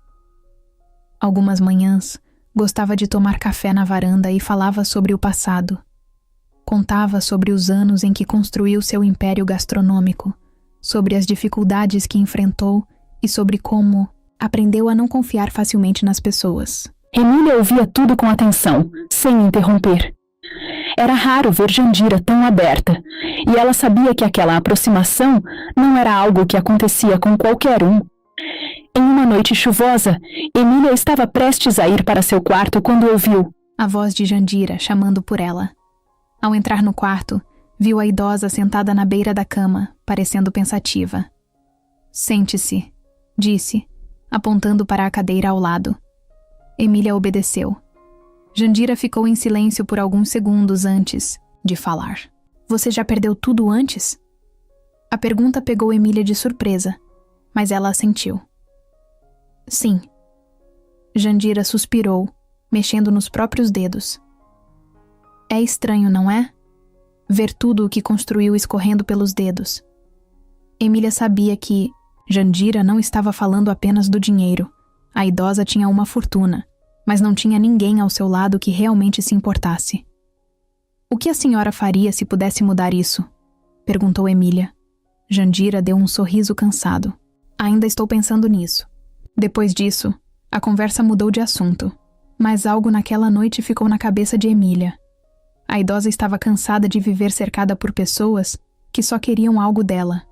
Algumas manhãs, gostava de tomar café na varanda e falava sobre o passado. Contava sobre os anos em que construiu seu império gastronômico, sobre as dificuldades que enfrentou e sobre como aprendeu a não confiar facilmente nas pessoas. Emília ouvia tudo com atenção, sem interromper. Era raro ver Jandira tão aberta, e ela sabia que aquela aproximação não era algo que acontecia com qualquer um. Em uma noite chuvosa, Emília estava prestes a ir para seu quarto quando ouviu a voz de Jandira chamando por ela. Ao entrar no quarto, viu a idosa sentada na beira da cama, parecendo pensativa. Sente-se, disse, apontando para a cadeira ao lado. Emília obedeceu. Jandira ficou em silêncio por alguns segundos antes de falar. Você já perdeu tudo antes? A pergunta pegou Emília de surpresa, mas ela assentiu. Sim. Jandira suspirou, mexendo nos próprios dedos. É estranho, não é? Ver tudo o que construiu escorrendo pelos dedos. Emília sabia que Jandira não estava falando apenas do dinheiro. A idosa tinha uma fortuna, mas não tinha ninguém ao seu lado que realmente se importasse. O que a senhora faria se pudesse mudar isso? Perguntou Emília. Jandira deu um sorriso cansado. Ainda estou pensando nisso. Depois disso, a conversa mudou de assunto, mas algo naquela noite ficou na cabeça de Emília. A idosa estava cansada de viver cercada por pessoas que só queriam algo dela.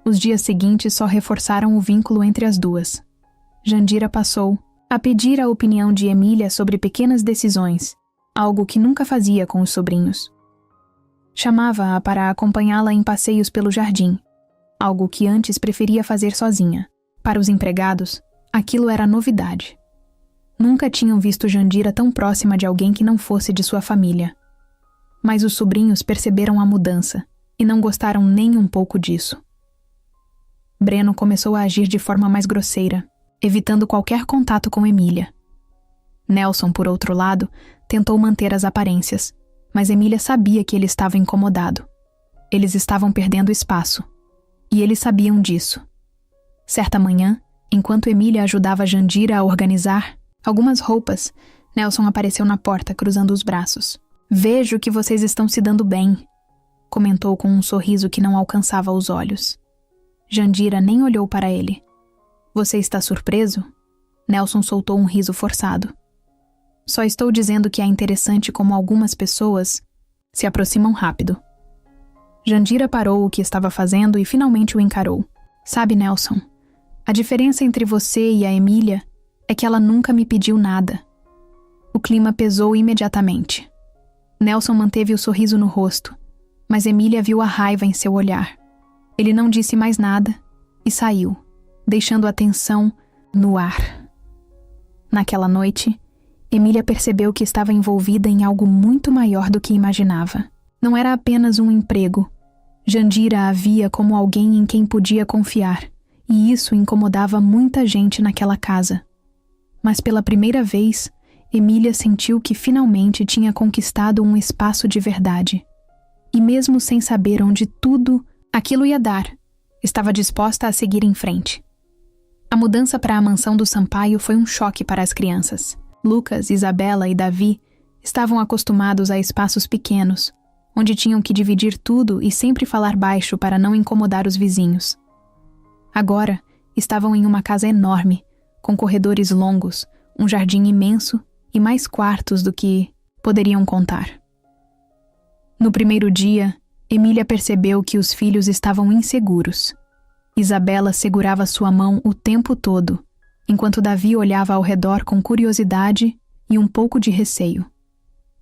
Os dias seguintes só reforçaram o vínculo entre as duas. Jandira passou a pedir a opinião de Emília sobre pequenas decisões, algo que nunca fazia com os sobrinhos. Chamava-a para acompanhá-la em passeios pelo jardim, algo que antes preferia fazer sozinha. Para os empregados, aquilo era novidade. Nunca tinham visto Jandira tão próxima de alguém que não fosse de sua família. Mas os sobrinhos perceberam a mudança e não gostaram nem um pouco disso. Breno começou a agir de forma mais grosseira, evitando qualquer contato com Emília. Nelson, por outro lado, tentou manter as aparências, mas Emília sabia que ele estava incomodado. Eles estavam perdendo espaço, e eles sabiam disso. Certa manhã, enquanto Emília ajudava Jandira a organizar algumas roupas, Nelson apareceu na porta, cruzando os braços. Vejo que vocês estão se dando bem, comentou com um sorriso que não alcançava os olhos. Jandira nem olhou para ele. Você está surpreso? Nelson soltou um riso forçado. Só estou dizendo que é interessante como algumas pessoas se aproximam rápido. Jandira parou o que estava fazendo e finalmente o encarou. Sabe, Nelson, a diferença entre você e a Emília é que ela nunca me pediu nada. O clima pesou imediatamente. Nelson manteve o sorriso no rosto, mas Emília viu a raiva em seu olhar. Ele não disse mais nada e saiu, deixando a tensão no ar. Naquela noite, Emília percebeu que estava envolvida em algo muito maior do que imaginava. Não era apenas um emprego. Jandira a via como alguém em quem podia confiar, e isso incomodava muita gente naquela casa. Mas pela primeira vez, Emília sentiu que finalmente tinha conquistado um espaço de verdade. E mesmo sem saber onde tudo aquilo ia dar, estava disposta a seguir em frente. A mudança para a mansão do Sampaio foi um choque para as crianças. Lucas, Isabela e Davi estavam acostumados a espaços pequenos, onde tinham que dividir tudo e sempre falar baixo para não incomodar os vizinhos. Agora, estavam em uma casa enorme, com corredores longos, um jardim imenso e mais quartos do que poderiam contar. No primeiro dia, Emília percebeu que os filhos estavam inseguros. Isabela segurava sua mão o tempo todo, enquanto Davi olhava ao redor com curiosidade e um pouco de receio.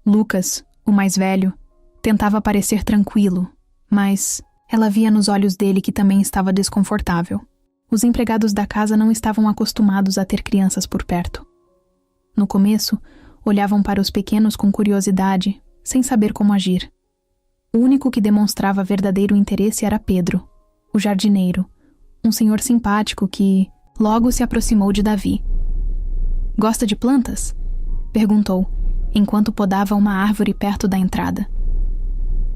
Lucas, o mais velho, tentava parecer tranquilo, mas Ela via nos olhos dele que também estava desconfortável. Os empregados da casa não estavam acostumados a ter crianças por perto. No começo, olhavam para os pequenos com curiosidade, sem saber como agir. O único que demonstrava verdadeiro interesse era Pedro, o jardineiro, um senhor simpático que logo se aproximou de Davi. "Gosta de plantas?" perguntou, enquanto podava uma árvore perto da entrada.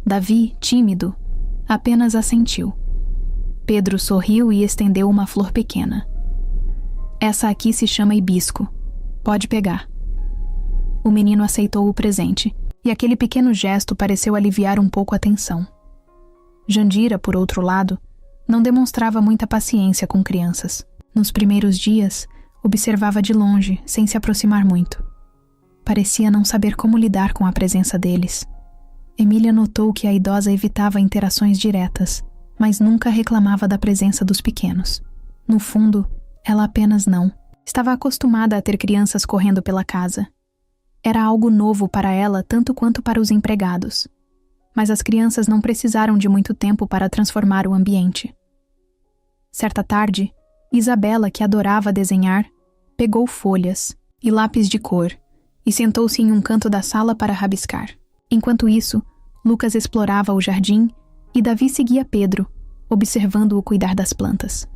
Davi, tímido, apenas assentiu. Pedro sorriu e estendeu uma flor pequena. "Essa aqui se chama hibisco. Pode pegar." O menino aceitou o presente, e aquele pequeno gesto pareceu aliviar um pouco a tensão. Jandira, por outro lado, não demonstrava muita paciência com crianças. Nos primeiros dias, observava de longe, sem se aproximar muito. Parecia não saber como lidar com a presença deles. Emília notou que a idosa evitava interações diretas, mas nunca reclamava da presença dos pequenos. No fundo, ela apenas não. Estava acostumada a ter crianças correndo pela casa. Era algo novo para ela tanto quanto para os empregados. Mas as crianças não precisaram de muito tempo para transformar o ambiente. Certa tarde, Isabela, que adorava desenhar, pegou folhas e lápis de cor e sentou-se em um canto da sala para rabiscar. Enquanto isso, Lucas explorava o jardim e Davi seguia Pedro, observando-o cuidar das plantas.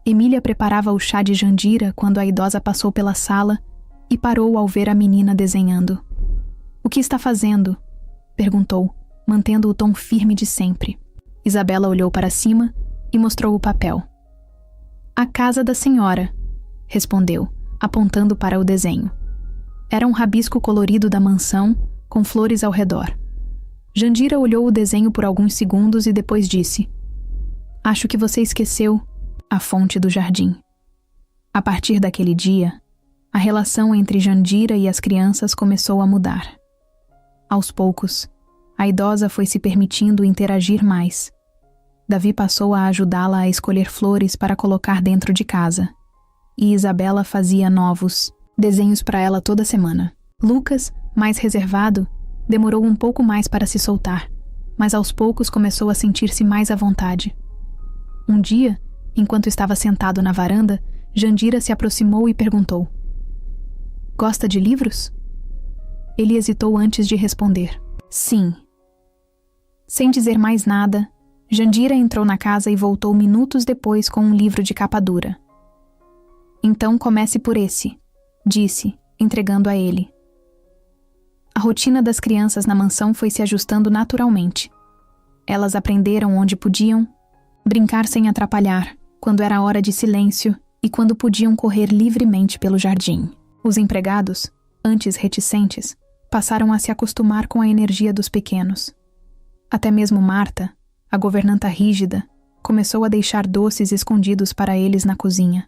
Emília preparava o chá de Jandira quando a idosa passou pela sala e parou ao ver a menina desenhando. "O que está fazendo?" perguntou, mantendo o tom firme de sempre. Isabela olhou para cima e mostrou o papel. "A casa da senhora", respondeu, apontando para o desenho. Era um rabisco colorido da mansão, com flores ao redor. Jandira olhou o desenho por alguns segundos e depois disse: "Acho que você esqueceu a fonte do jardim." A partir daquele dia, a relação entre Jandira e as crianças começou a mudar. Aos poucos, a idosa foi se permitindo interagir mais. Davi passou a ajudá-la a escolher flores para colocar dentro de casa, e Isabela fazia novos desenhos para ela toda semana. Lucas, mais reservado, demorou um pouco mais para se soltar, mas aos poucos começou a sentir-se mais à vontade. Um dia, enquanto estava sentado na varanda, Jandira se aproximou e perguntou: "Gosta de livros?" Ele hesitou antes de responder: "Sim." Sem dizer mais nada, Jandira entrou na casa e voltou minutos depois com um livro de capa dura. "Então comece por esse", disse, entregando a ele. A rotina das crianças na mansão foi se ajustando naturalmente. Elas aprenderam onde podiam brincar sem atrapalhar, quando era hora de silêncio e quando podiam correr livremente pelo jardim. Os empregados, antes reticentes, passaram a se acostumar com a energia dos pequenos. Até mesmo Marta, a governanta rígida, começou a deixar doces escondidos para eles na cozinha.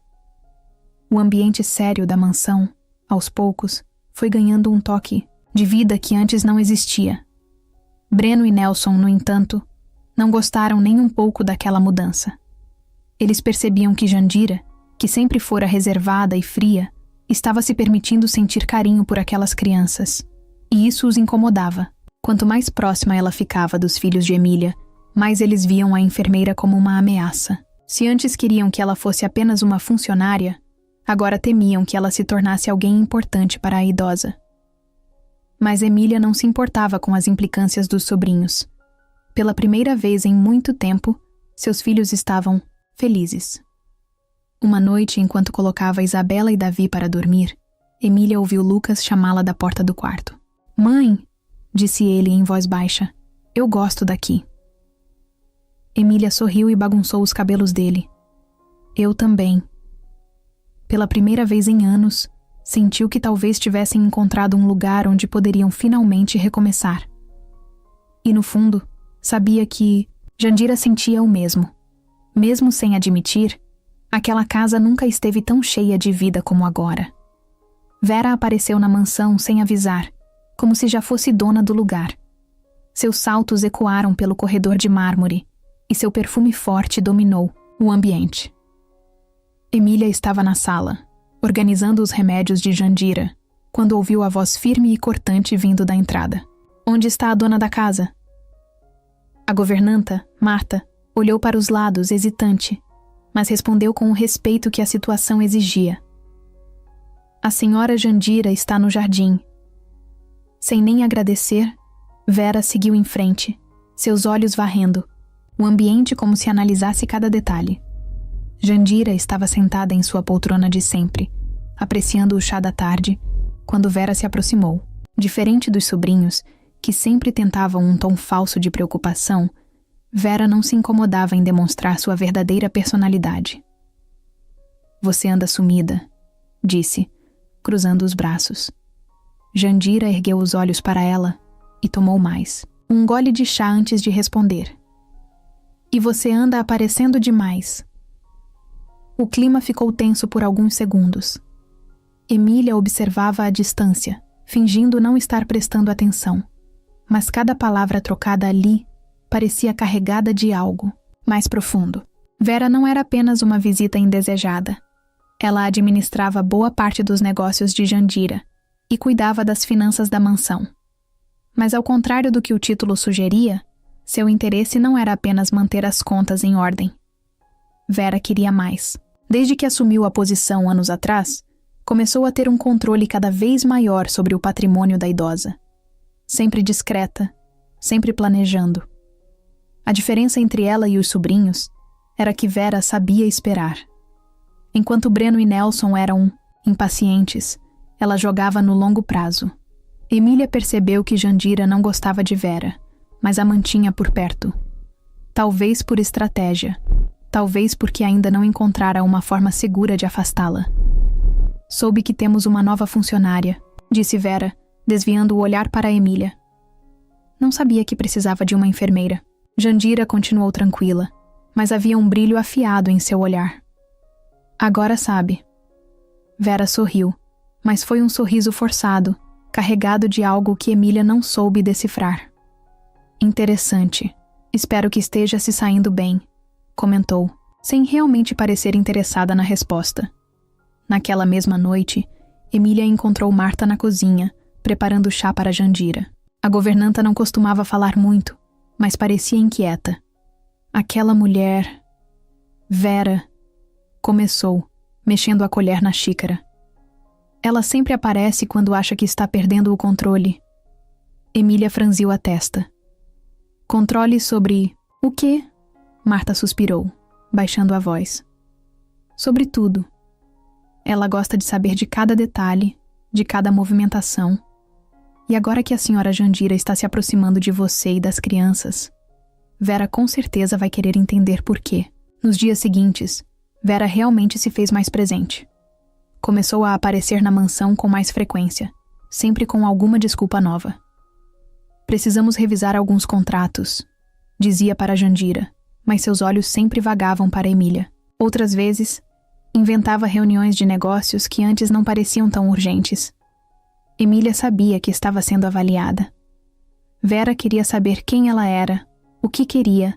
O ambiente sério da mansão, aos poucos, foi ganhando um toque de vida que antes não existia. Breno e Nelson, no entanto, não gostaram nem um pouco daquela mudança. Eles percebiam que Jandira, que sempre fora reservada e fria, estava se permitindo sentir carinho por aquelas crianças, e isso os incomodava. Quanto mais próxima ela ficava dos filhos de Emília, mais eles viam a enfermeira como uma ameaça. Se antes queriam que ela fosse apenas uma funcionária, agora temiam que ela se tornasse alguém importante para a idosa. Mas Emília não se importava com as implicâncias dos sobrinhos. Pela primeira vez em muito tempo, seus filhos estavam felizes. Uma noite, enquanto colocava Isabela e Davi para dormir, Emília ouviu Lucas chamá-la da porta do quarto. "Mãe", disse ele em voz baixa, "eu gosto daqui." Emília sorriu e bagunçou os cabelos dele. "Eu também." Pela primeira vez em anos, sentiu que talvez tivessem encontrado um lugar onde poderiam finalmente recomeçar. E no fundo, sabia que Jandira sentia o mesmo. Mesmo sem admitir, aquela casa nunca esteve tão cheia de vida como agora. Vera apareceu na mansão sem avisar, como se já fosse dona do lugar. Seus saltos ecoaram pelo corredor de mármore, e seu perfume forte dominou o ambiente. Emília estava na sala, organizando os remédios de Jandira, quando ouviu a voz firme e cortante vindo da entrada. "Onde está a dona da casa?" A governanta, Marta, Olhou para os lados, hesitante, mas respondeu com o respeito que a situação exigia. A senhora Jandira está no jardim. Sem nem agradecer, Vera seguiu em frente, seus olhos varrendo, o ambiente como se analisasse cada detalhe. Jandira estava sentada em sua poltrona de sempre, apreciando o chá da tarde, quando Vera se aproximou. Diferente dos sobrinhos, que sempre tentavam um tom falso de preocupação, Vera não se incomodava em demonstrar sua verdadeira personalidade. Você anda sumida, disse, cruzando os braços. Jandira ergueu os olhos para ela e tomou mais. Um gole de chá antes de responder. E você anda aparecendo demais. O clima ficou tenso por alguns segundos. Emília observava à distância, fingindo não estar prestando atenção. Mas cada palavra trocada ali parecia carregada de algo mais profundo. Vera não era apenas uma visita indesejada. Ela administrava boa parte dos negócios de Jandira e cuidava das finanças da mansão. Mas ao contrário do que o título sugeria, seu interesse não era apenas manter as contas em ordem. Vera queria mais. Desde que assumiu a posição anos atrás, começou a ter um controle cada vez maior sobre o patrimônio da idosa. Sempre discreta, sempre planejando. A diferença entre ela e os sobrinhos era que Vera sabia esperar. Enquanto Breno e Nelson eram impacientes, ela jogava no longo prazo. Emília percebeu que Jandira não gostava de Vera, mas a mantinha por perto. Talvez por estratégia, talvez porque ainda não encontrara uma forma segura de afastá-la. Soube que temos uma nova funcionária, disse Vera, desviando o olhar para Emília. Não sabia que precisava de uma enfermeira. Jandira continuou tranquila, mas havia um brilho afiado em seu olhar. Agora sabe. Vera sorriu, mas foi um sorriso forçado, carregado de algo que Emília não soube decifrar. Interessante. Espero que esteja se saindo bem, comentou, sem realmente parecer interessada na resposta. Naquela mesma noite, Emília encontrou Marta na cozinha, preparando chá para Jandira. A governanta não costumava falar muito, mas parecia inquieta. Aquela mulher... Vera... Começou, mexendo a colher na xícara. Ela sempre aparece quando acha que está perdendo o controle. Emília franziu a testa. Controle sobre... O quê? Marta suspirou, baixando a voz. Sobre tudo. Ela gosta de saber de cada detalhe, de cada movimentação. E agora que a senhora Jandira está se aproximando de você e das crianças, Vera com certeza vai querer entender por quê. Nos dias seguintes, Vera realmente se fez mais presente. Começou a aparecer na mansão com mais frequência, sempre com alguma desculpa nova. Precisamos revisar alguns contratos, dizia para Jandira, mas seus olhos sempre vagavam para Emília. Outras vezes, inventava reuniões de negócios que antes não pareciam tão urgentes. Emília sabia que estava sendo avaliada. Vera queria saber quem ela era, o que queria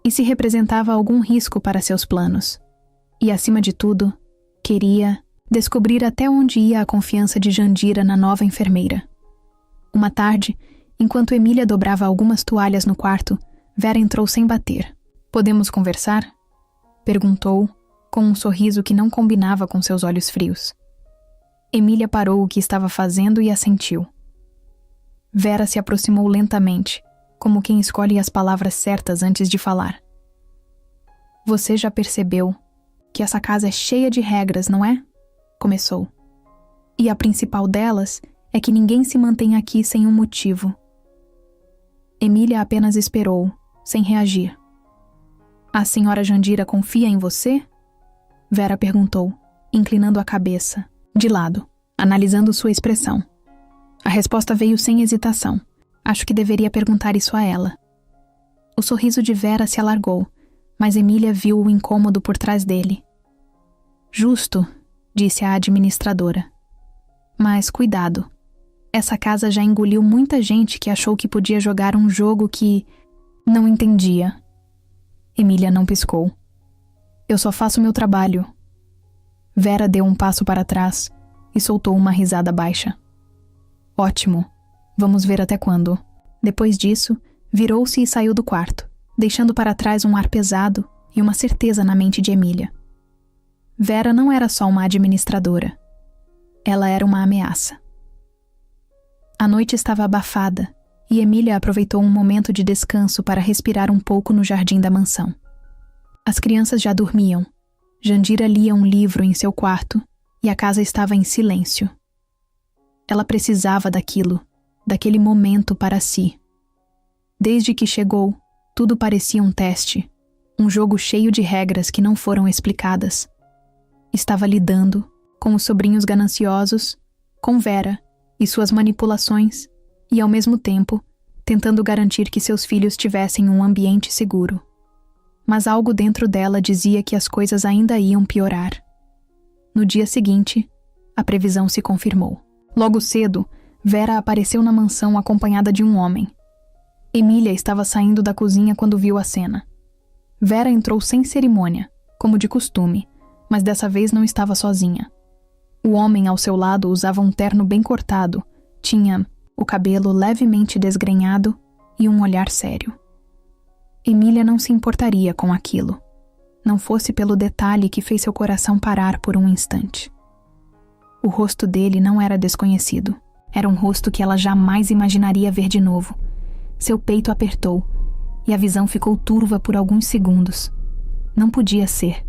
e se representava algum risco para seus planos. E, acima de tudo, queria descobrir até onde ia a confiança de Jandira na nova enfermeira. Uma tarde, enquanto Emília dobrava algumas toalhas no quarto, Vera entrou sem bater. "Podemos conversar?" perguntou, com um sorriso que não combinava com seus olhos frios. Emília parou o que estava fazendo e assentiu. Vera se aproximou lentamente, como quem escolhe as palavras certas antes de falar. "Você já percebeu que essa casa é cheia de regras, não é?" começou. "E a principal delas é que ninguém se mantém aqui sem um motivo." Emília apenas esperou, sem reagir. "A senhora Jandira confia em você?" Vera perguntou, inclinando a cabeça, de lado, analisando sua expressão. A resposta veio sem hesitação. Acho que deveria perguntar isso a ela. O sorriso de Vera se alargou, mas Emília viu o incômodo por trás dele. "Justo", disse a administradora. "Mas cuidado. Essa casa já engoliu muita gente que achou que podia jogar um jogo que não entendia." Emília não piscou. "Eu só faço meu trabalho." Vera deu um passo para trás e soltou uma risada baixa. "Ótimo. Vamos ver até quando." Depois disso, virou-se e saiu do quarto, deixando para trás um ar pesado e uma certeza na mente de Emília. Vera não era só uma administradora. Ela era uma ameaça. A noite estava abafada e Emília aproveitou um momento de descanso para respirar um pouco no jardim da mansão. As crianças já dormiam. Jandira lia um livro em seu quarto e a casa estava em silêncio. Ela precisava daquilo, daquele momento para si. Desde que chegou, tudo parecia um teste, um jogo cheio de regras que não foram explicadas. Estava lidando com os sobrinhos gananciosos, com Vera e suas manipulações, e ao mesmo tempo, tentando garantir que seus filhos tivessem um ambiente seguro. Mas algo dentro dela dizia que as coisas ainda iam piorar. No dia seguinte, a previsão se confirmou. Logo cedo, Vera apareceu na mansão acompanhada de um homem. Emília estava saindo da cozinha quando viu a cena. Vera entrou sem cerimônia, como de costume, mas dessa vez não estava sozinha. O homem ao seu lado usava um terno bem cortado, tinha o cabelo levemente desgrenhado e um olhar sério. Emília não se importaria com aquilo, não fosse pelo detalhe que fez seu coração parar por um instante. O rosto dele não era desconhecido, era um rosto que ela jamais imaginaria ver de novo. Seu peito apertou e a visão ficou turva por alguns segundos. Não podia ser.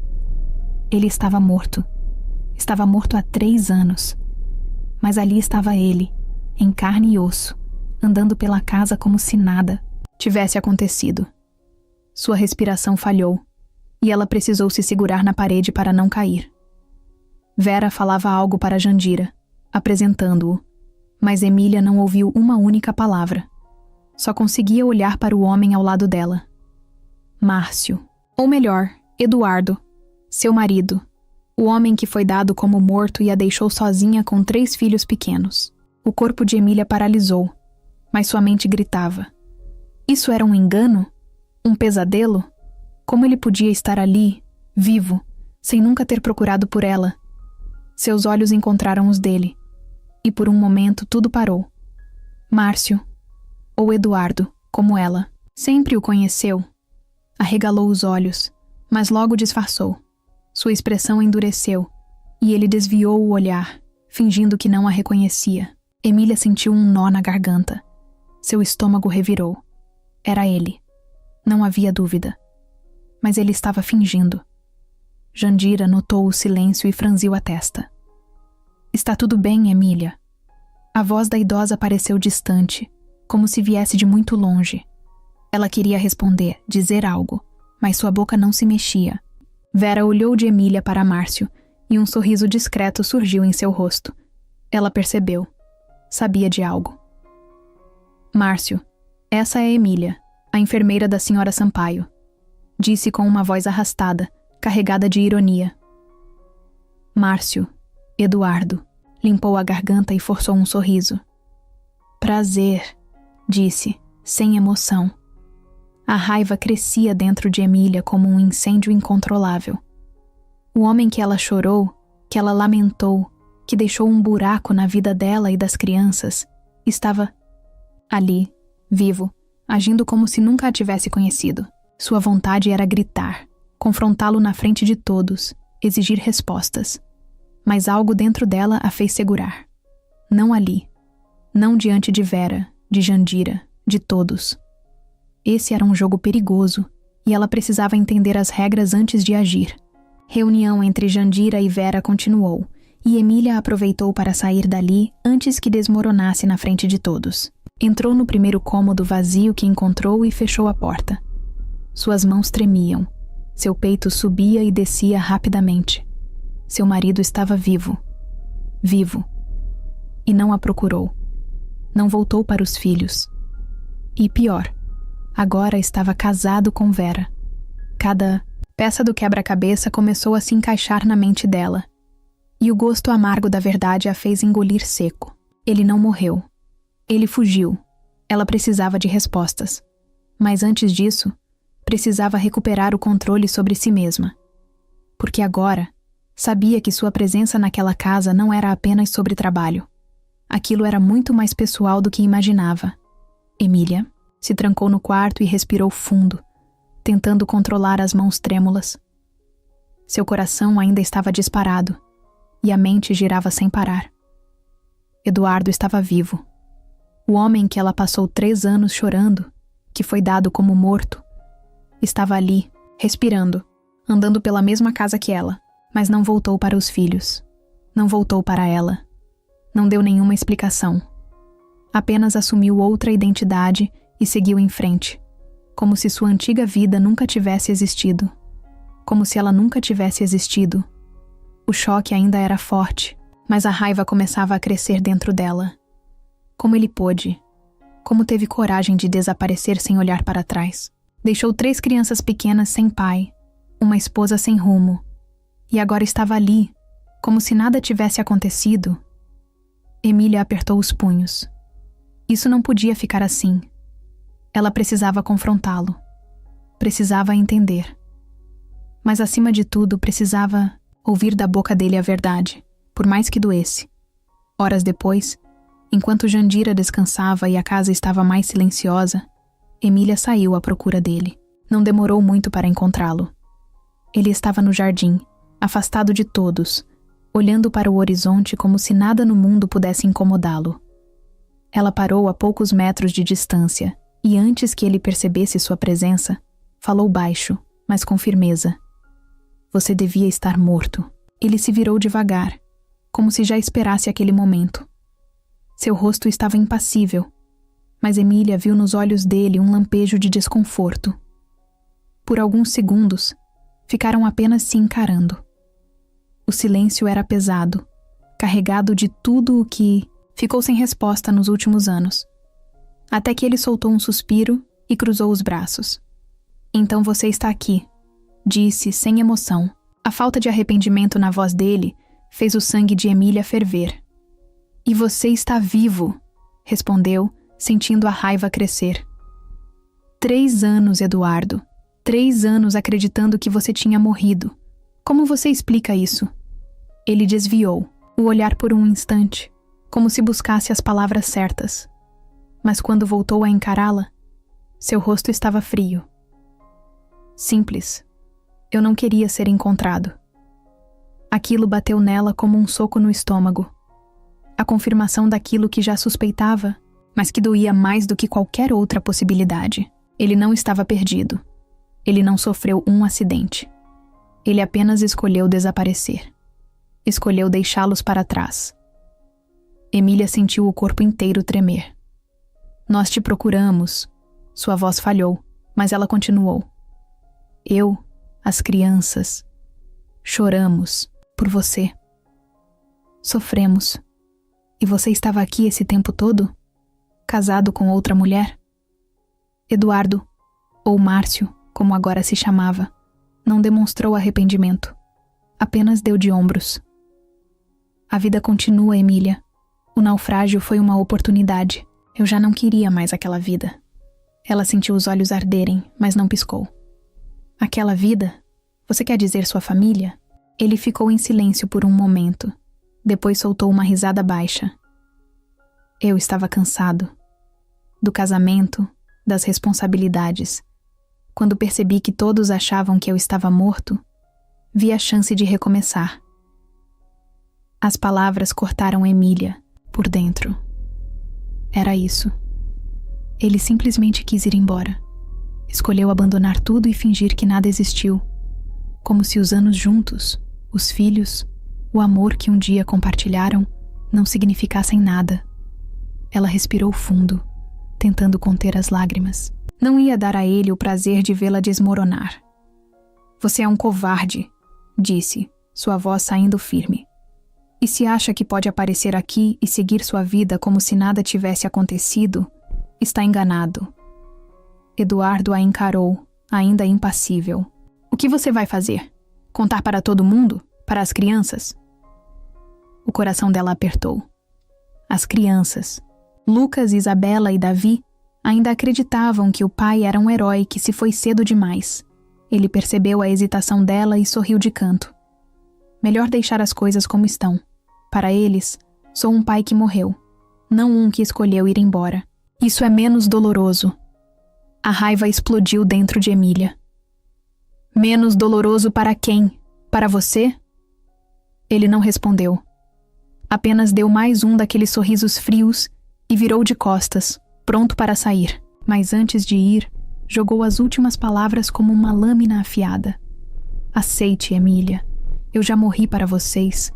Ele estava morto. Estava morto há 3 anos. Mas ali estava ele, em carne e osso, andando pela casa como se nada tivesse acontecido. Sua respiração falhou, e ela precisou se segurar na parede para não cair. Vera falava algo para Jandira, apresentando-o, mas Emília não ouviu uma única palavra. Só conseguia olhar para o homem ao lado dela. Márcio, ou melhor, Eduardo, seu marido, o homem que foi dado como morto e a deixou sozinha com 3 filhos pequenos. O corpo de Emília paralisou, mas sua mente gritava. Isso era um engano? Um pesadelo? Como ele podia estar ali, vivo, sem nunca ter procurado por ela? Seus olhos encontraram os dele, e por um momento tudo parou. Márcio, ou Eduardo, como ela, sempre o conheceu. Arregalou os olhos, mas logo disfarçou. Sua expressão endureceu, e ele desviou o olhar, fingindo que não a reconhecia. Emília sentiu um nó na garganta. Seu estômago revirou. Era ele. Não havia dúvida. Mas ele estava fingindo. Jandira notou o silêncio e franziu a testa. Está tudo bem, Emília. A voz da idosa pareceu distante, como se viesse de muito longe. Ela queria responder, dizer algo, mas sua boca não se mexia. Vera olhou de Emília para Márcio, e um sorriso discreto surgiu em seu rosto. Ela percebeu. Sabia de algo. Márcio, essa é Emília, a enfermeira da senhora Sampaio, disse com uma voz arrastada, carregada de ironia. Márcio, Eduardo, limpou a garganta e forçou um sorriso. Prazer, disse, sem emoção. A raiva crescia dentro de Emília como um incêndio incontrolável. O homem que ela chorou, que ela lamentou, que deixou um buraco na vida dela e das crianças, estava ali, vivo, agindo como se nunca a tivesse conhecido. Sua vontade era gritar, confrontá-lo na frente de todos, exigir respostas. Mas algo dentro dela a fez segurar. Não ali. Não diante de Vera, de Jandira, de todos. Esse era um jogo perigoso, e ela precisava entender as regras antes de agir. Reunião entre Jandira e Vera continuou, e Emília aproveitou para sair dali antes que desmoronasse na frente de todos. Entrou no primeiro cômodo vazio que encontrou e fechou a porta. Suas mãos tremiam. Seu peito subia e descia rapidamente. Seu marido estava vivo. Vivo. E não a procurou. Não voltou para os filhos. E pior, agora estava casado com Vera. Cada peça do quebra-cabeça começou a se encaixar na mente dela. E o gosto amargo da verdade a fez engolir seco. Ele não morreu. Ele fugiu. Ela precisava de respostas. Mas antes disso, precisava recuperar o controle sobre si mesma. Porque agora, sabia que sua presença naquela casa não era apenas sobre trabalho. Aquilo era muito mais pessoal do que imaginava. Emília se trancou no quarto e respirou fundo, tentando controlar as mãos trêmulas. Seu coração ainda estava disparado e a mente girava sem parar. Eduardo estava vivo. O homem que ela passou 3 anos chorando, que foi dado como morto, estava ali, respirando, andando pela mesma casa que ela, mas não voltou para os filhos. Não voltou para ela. Não deu nenhuma explicação. Apenas assumiu outra identidade e seguiu em frente, como se sua antiga vida nunca tivesse existido. Como se ela nunca tivesse existido. O choque ainda era forte, mas a raiva começava a crescer dentro dela. Como ele pôde? Como teve coragem de desaparecer sem olhar para trás? Deixou 3 crianças pequenas sem pai, uma esposa sem rumo, e agora estava ali, como se nada tivesse acontecido. Emília apertou os punhos. Isso não podia ficar assim. Ela precisava confrontá-lo. Precisava entender. Mas acima de tudo, precisava ouvir da boca dele a verdade, por mais que doesse. Horas depois, enquanto Jandira descansava e a casa estava mais silenciosa, Emília saiu à procura dele. Não demorou muito para encontrá-lo. Ele estava no jardim, afastado de todos, olhando para o horizonte como se nada no mundo pudesse incomodá-lo. Ela parou a poucos metros de distância e, antes que ele percebesse sua presença, falou baixo, mas com firmeza. Você devia estar morto. Ele se virou devagar, como se já esperasse aquele momento. Seu rosto estava impassível, mas Emília viu nos olhos dele um lampejo de desconforto. Por alguns segundos, ficaram apenas se encarando. O silêncio era pesado, carregado de tudo o que ficou sem resposta nos últimos anos. Até que ele soltou um suspiro e cruzou os braços. Então você está aqui, disse sem emoção. A falta de arrependimento na voz dele fez o sangue de Emília ferver. E você está vivo, respondeu, sentindo a raiva crescer. 3 anos, Eduardo. 3 anos acreditando que você tinha morrido. Como você explica isso? Ele desviou, o olhar por um instante, como se buscasse as palavras certas. Mas quando voltou a encará-la, seu rosto estava frio. Simples. Eu não queria ser encontrado. Aquilo bateu nela como um soco no estômago. A confirmação daquilo que já suspeitava, mas que doía mais do que qualquer outra possibilidade. Ele não estava perdido. Ele não sofreu um acidente. Ele apenas escolheu desaparecer. Escolheu deixá-los para trás. Emília sentiu o corpo inteiro tremer. Nós te procuramos. Sua voz falhou, mas ela continuou. Eu, as crianças, choramos por você. Sofremos. E você estava aqui esse tempo todo? Casado com outra mulher? Eduardo, ou Márcio, como agora se chamava, não demonstrou arrependimento. Apenas deu de ombros. A vida continua, Emília. O naufrágio foi uma oportunidade. Eu já não queria mais aquela vida. Ela sentiu os olhos arderem, mas não piscou. Aquela vida? Você quer dizer sua família? Ele ficou em silêncio por um momento. Depois soltou uma risada baixa. Eu estava cansado. Do casamento, das responsabilidades. Quando percebi que todos achavam que eu estava morto, vi a chance de recomeçar. As palavras cortaram Emília, por dentro. Era isso. Ele simplesmente quis ir embora. Escolheu abandonar tudo e fingir que nada existiu. Como se os anos juntos, os filhos, o amor que um dia compartilharam, não significassem nada. Ela respirou fundo, tentando conter as lágrimas. Não ia dar a ele o prazer de vê-la desmoronar. Você é um covarde, disse, sua voz saindo firme. E se acha que pode aparecer aqui e seguir sua vida como se nada tivesse acontecido, está enganado. Eduardo a encarou, ainda impassível. O que você vai fazer? Contar para todo mundo? Para as crianças? O coração dela apertou. As crianças. Lucas, Isabela e Davi ainda acreditavam que o pai era um herói que se foi cedo demais. Ele percebeu a hesitação dela e sorriu de canto. Melhor deixar as coisas como estão. Para eles, sou um pai que morreu, não um que escolheu ir embora. Isso é menos doloroso. A raiva explodiu dentro de Emília. Menos doloroso para quem? Para você? Ele não respondeu. Apenas deu mais um daqueles sorrisos frios e virou de costas, pronto para sair. Mas antes de ir, jogou as últimas palavras como uma lâmina afiada. Aceite, Emília. Eu já morri para vocês,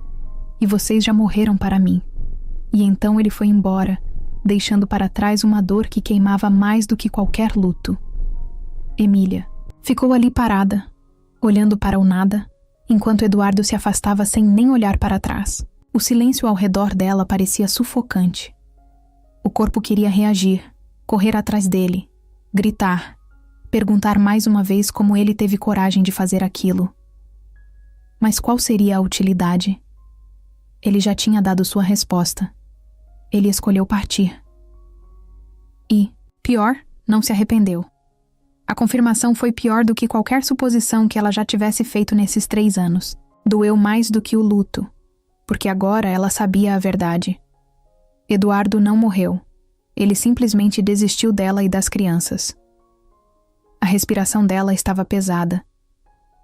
e vocês já morreram para mim. E então ele foi embora, deixando para trás uma dor que queimava mais do que qualquer luto. Emília ficou ali parada, olhando para o nada, enquanto Eduardo se afastava sem nem olhar para trás. O silêncio ao redor dela parecia sufocante. O corpo queria reagir, correr atrás dele, gritar, perguntar mais uma vez como ele teve coragem de fazer aquilo. Mas qual seria a utilidade? Ele já tinha dado sua resposta. Ele escolheu partir. E, pior, não se arrependeu. A confirmação foi pior do que qualquer suposição que ela já tivesse feito nesses 3 anos. Doeu mais do que o luto, porque agora ela sabia a verdade. Eduardo não morreu. Ele simplesmente desistiu dela e das crianças. A respiração dela estava pesada,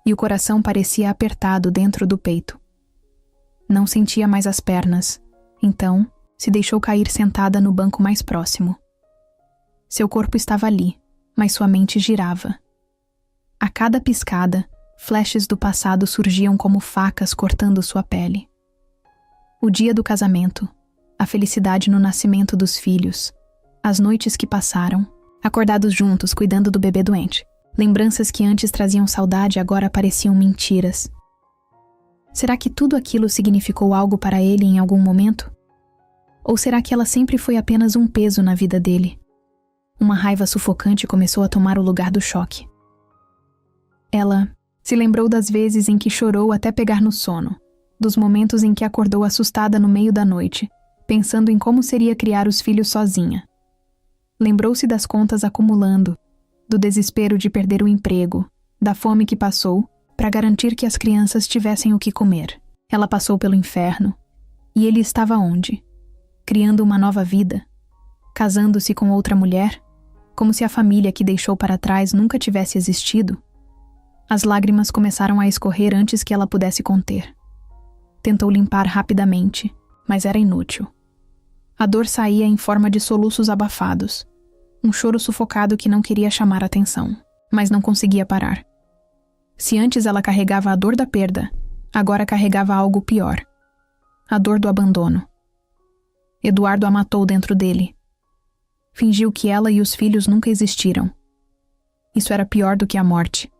e o coração parecia apertado dentro do peito. Não sentia mais as pernas, então se deixou cair sentada no banco mais próximo. Seu corpo estava ali, mas sua mente girava. A cada piscada, flashes do passado surgiam como facas cortando sua pele. O dia do casamento, a felicidade no nascimento dos filhos, as noites que passaram, acordados juntos cuidando do bebê doente. Lembranças que antes traziam saudade agora pareciam mentiras. Será que tudo aquilo significou algo para ele em algum momento? Ou será que ela sempre foi apenas um peso na vida dele? Uma raiva sufocante começou a tomar o lugar do choque. Ela se lembrou das vezes em que chorou até pegar no sono, dos momentos em que acordou assustada no meio da noite, pensando em como seria criar os filhos sozinha. Lembrou-se das contas acumulando, do desespero de perder o emprego, da fome que passou para garantir que as crianças tivessem o que comer. Ela passou pelo inferno. E ele estava onde? Criando uma nova vida? Casando-se com outra mulher? Como se a família que deixou para trás nunca tivesse existido? As lágrimas começaram a escorrer antes que ela pudesse conter. Tentou limpar rapidamente, mas era inútil. A dor saía em forma de soluços abafados. Um choro sufocado que não queria chamar atenção, mas não conseguia parar. Se antes ela carregava a dor da perda, agora carregava algo pior. A dor do abandono. Eduardo a matou dentro dele. Fingiu que ela e os filhos nunca existiram. Isso era pior do que a morte.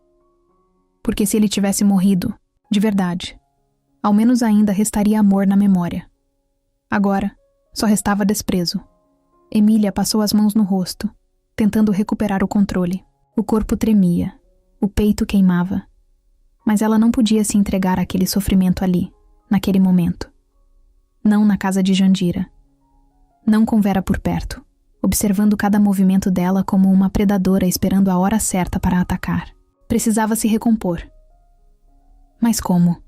Porque se ele tivesse morrido, de verdade, ao menos ainda restaria amor na memória. Agora, só restava desprezo. Emília passou as mãos no rosto, tentando recuperar o controle. O corpo tremia, o peito queimava. Mas ela não podia se entregar àquele sofrimento ali, naquele momento. Não na casa de Jandira. Não com Vera por perto, observando cada movimento dela como uma predadora esperando a hora certa para atacar. Precisava se recompor. Mas como?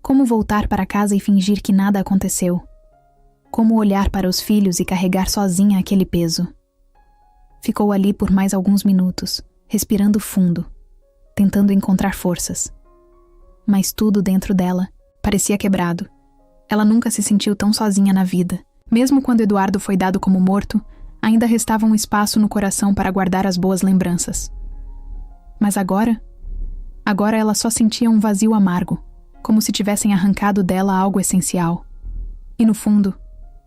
Como voltar para casa e fingir que nada aconteceu? Como olhar para os filhos e carregar sozinha aquele peso? Ficou ali por mais alguns minutos, respirando fundo, tentando encontrar forças. Mas tudo dentro dela parecia quebrado. Ela nunca se sentiu tão sozinha na vida. Mesmo quando Eduardo foi dado como morto, ainda restava um espaço no coração para guardar as boas lembranças. Mas agora ela só sentia um vazio amargo, como se tivessem arrancado dela algo essencial. E no fundo,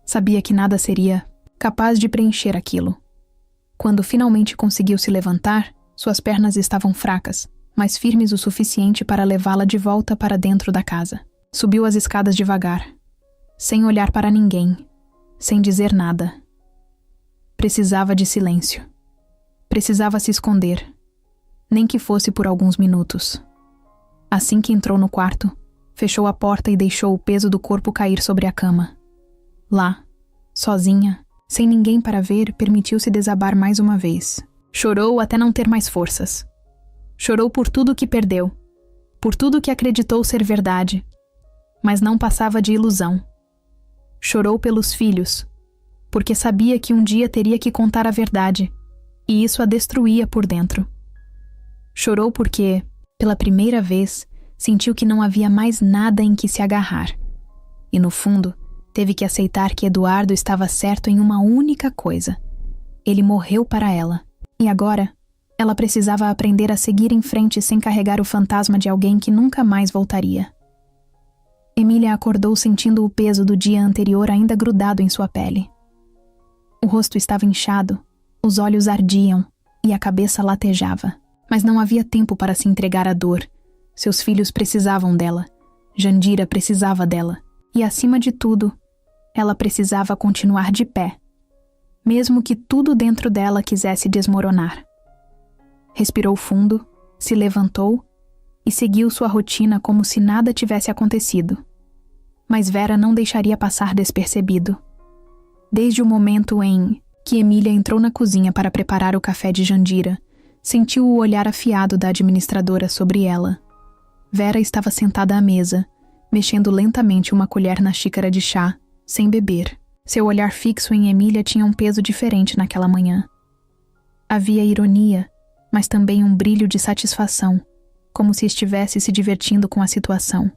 sabia que nada seria capaz de preencher aquilo. Quando finalmente conseguiu se levantar, suas pernas estavam fracas, mas firmes o suficiente para levá-la de volta para dentro da casa. Subiu as escadas devagar, sem olhar para ninguém, sem dizer nada. Precisava de silêncio. Precisava se esconder, nem que fosse por alguns minutos. Assim que entrou no quarto, fechou a porta e deixou o peso do corpo cair sobre a cama. Lá, sozinha, sem ninguém para ver, permitiu-se desabar mais uma vez. Chorou até não ter mais forças. Chorou por tudo que perdeu, por tudo que acreditou ser verdade, mas não passava de ilusão. Chorou pelos filhos, porque sabia que um dia teria que contar a verdade, e isso a destruía por dentro. Chorou porque, Pela primeira vez, sentiu que não havia mais nada em que se agarrar. E no fundo, teve que aceitar que Eduardo estava certo em uma única coisa. Ele morreu para ela. E agora, ela precisava aprender a seguir em frente sem carregar o fantasma de alguém que nunca mais voltaria. Emília acordou sentindo o peso do dia anterior ainda grudado em sua pele. O rosto estava inchado, os olhos ardiam e a cabeça latejava. Mas não havia tempo para se entregar à dor. Seus filhos precisavam dela. Jandira precisava dela. E, acima de tudo, ela precisava continuar de pé, mesmo que tudo dentro dela quisesse desmoronar. Respirou fundo, se levantou e seguiu sua rotina como se nada tivesse acontecido. Mas Vera não deixaria passar despercebido. Desde o momento em que Emília entrou na cozinha para preparar o café de Jandira, sentiu o olhar afiado da administradora sobre ela. Vera estava sentada à mesa, mexendo lentamente uma colher na xícara de chá, sem beber. Seu olhar fixo em Emília tinha um peso diferente naquela manhã. Havia ironia, mas também um brilho de satisfação, como se estivesse se divertindo com a situação.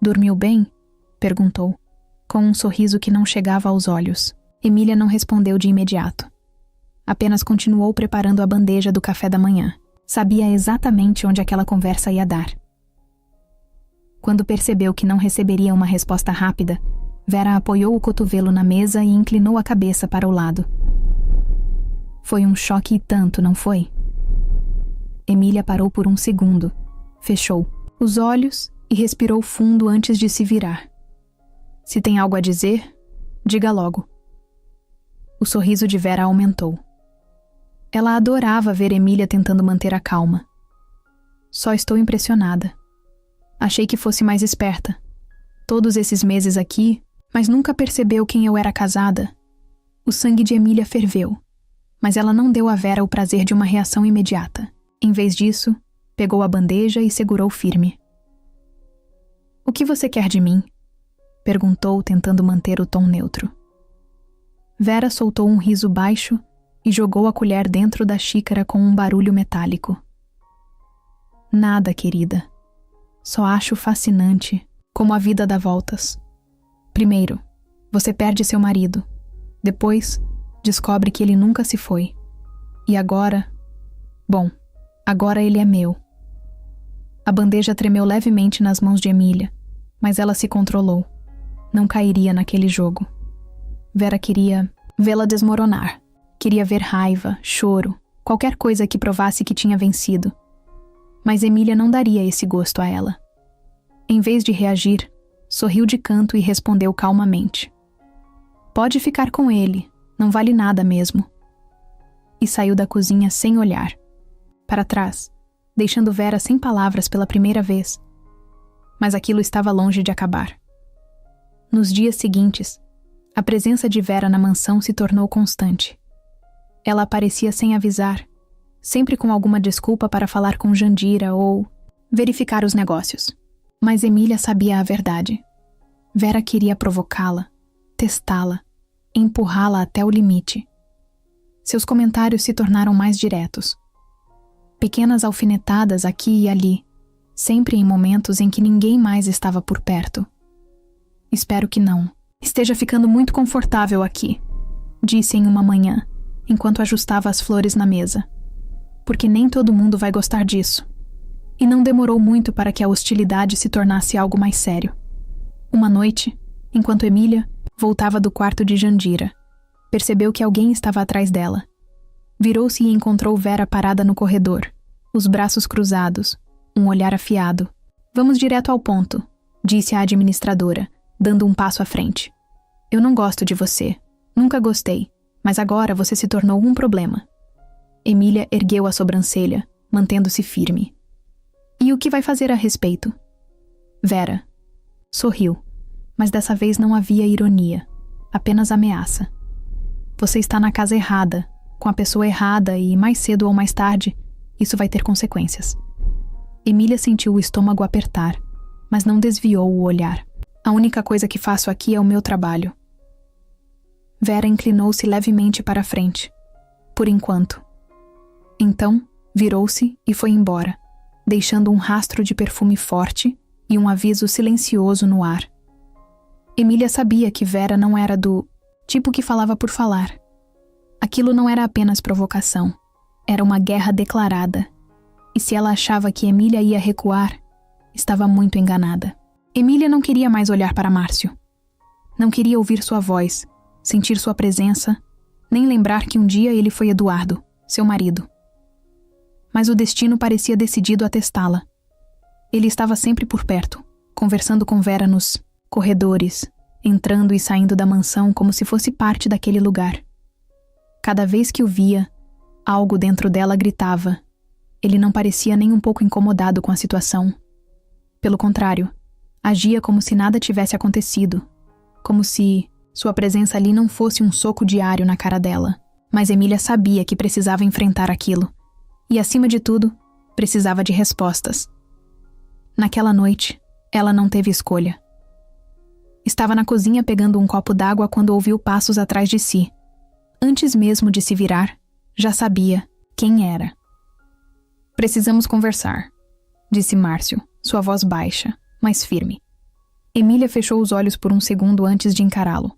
"Dormiu bem?" perguntou, com um sorriso que não chegava aos olhos. Emília não respondeu de imediato. Apenas continuou preparando a bandeja do café da manhã. Sabia exatamente onde aquela conversa ia dar. Quando percebeu que não receberia uma resposta rápida, Vera apoiou o cotovelo na mesa e inclinou a cabeça para o lado. Foi um choque e tanto, não foi? Emília parou por um segundo, fechou os olhos e respirou fundo antes de se virar. "Se tem algo a dizer, diga logo." O sorriso de Vera aumentou. Ela adorava ver Emília tentando manter a calma. "Só estou impressionada. Achei que fosse mais esperta. Todos esses meses aqui, mas nunca percebeu quem eu era casada." O sangue de Emília ferveu, mas ela não deu a Vera o prazer de uma reação imediata. Em vez disso, pegou a bandeja e segurou firme. "O que você quer de mim?" perguntou, tentando manter o tom neutro. Vera soltou um riso baixo e jogou a colher dentro da xícara com um barulho metálico. "Nada, querida. Só acho fascinante como a vida dá voltas. Primeiro, você perde seu marido. Depois, descobre que ele nunca se foi. E agora... Bom, agora ele é meu." A bandeja tremeu levemente nas mãos de Emília, mas ela se controlou. Não cairia naquele jogo. Vera queria vê-la desmoronar. Queria ver raiva, choro, qualquer coisa que provasse que tinha vencido. Mas Emília não daria esse gosto a ela. Em vez de reagir, sorriu de canto e respondeu calmamente: "Pode ficar com ele, não vale nada mesmo." E saiu da cozinha sem olhar. Para trás, deixando Vera sem palavras pela primeira vez. Mas aquilo estava longe de acabar. Nos dias seguintes, a presença de Vera na mansão se tornou constante. Ela aparecia sem avisar, sempre com alguma desculpa para falar com Jandira ou verificar os negócios. Mas Emília sabia a verdade. Vera queria provocá-la, testá-la, empurrá-la até o limite. Seus comentários se tornaram mais diretos. Pequenas alfinetadas aqui e ali, sempre em momentos em que ninguém mais estava por perto. "Espero que não. Esteja ficando muito confortável aqui", disse em uma manhã, enquanto ajustava as flores na mesa. "Porque nem todo mundo vai gostar disso." E não demorou muito para que a hostilidade se tornasse algo mais sério. Uma noite, enquanto Emília voltava do quarto de Jandira, percebeu que alguém estava atrás dela. Virou-se e encontrou Vera parada no corredor, os braços cruzados, um olhar afiado. "Vamos direto ao ponto", disse a administradora, dando um passo à frente. "Eu não gosto de você. Nunca gostei. Mas agora você se tornou um problema." Emília ergueu a sobrancelha, mantendo-se firme. "E o que vai fazer a respeito?" Vera sorriu, mas dessa vez não havia ironia, apenas ameaça. "Você está na casa errada, com a pessoa errada e, mais cedo ou mais tarde, isso vai ter consequências." Emília sentiu o estômago apertar, mas não desviou o olhar. "A única coisa que faço aqui é o meu trabalho." Vera inclinou-se levemente para a frente. Por enquanto. Então, virou-se e foi embora, deixando um rastro de perfume forte e um aviso silencioso no ar. Emília sabia que Vera não era do tipo que falava por falar. Aquilo não era apenas provocação, era uma guerra declarada. E se ela achava que Emília ia recuar, estava muito enganada. Emília não queria mais olhar para Márcio. Não queria ouvir sua voz, sentir sua presença, nem lembrar que um dia ele foi Eduardo, seu marido. Mas o destino parecia decidido a testá-la. Ele estava sempre por perto, conversando com Vera nos corredores, entrando e saindo da mansão como se fosse parte daquele lugar. Cada vez que o via, algo dentro dela gritava. Ele não parecia nem um pouco incomodado com a situação. Pelo contrário, agia como se nada tivesse acontecido, como se sua presença ali não fosse um soco diário na cara dela. Mas Emília sabia que precisava enfrentar aquilo. E, acima de tudo, precisava de respostas. Naquela noite, ela não teve escolha. Estava na cozinha pegando um copo d'água quando ouviu passos atrás de si. Antes mesmo de se virar, já sabia quem era. "Precisamos conversar", disse Márcio, sua voz baixa, mas firme. Emília fechou os olhos por um segundo antes de encará-lo.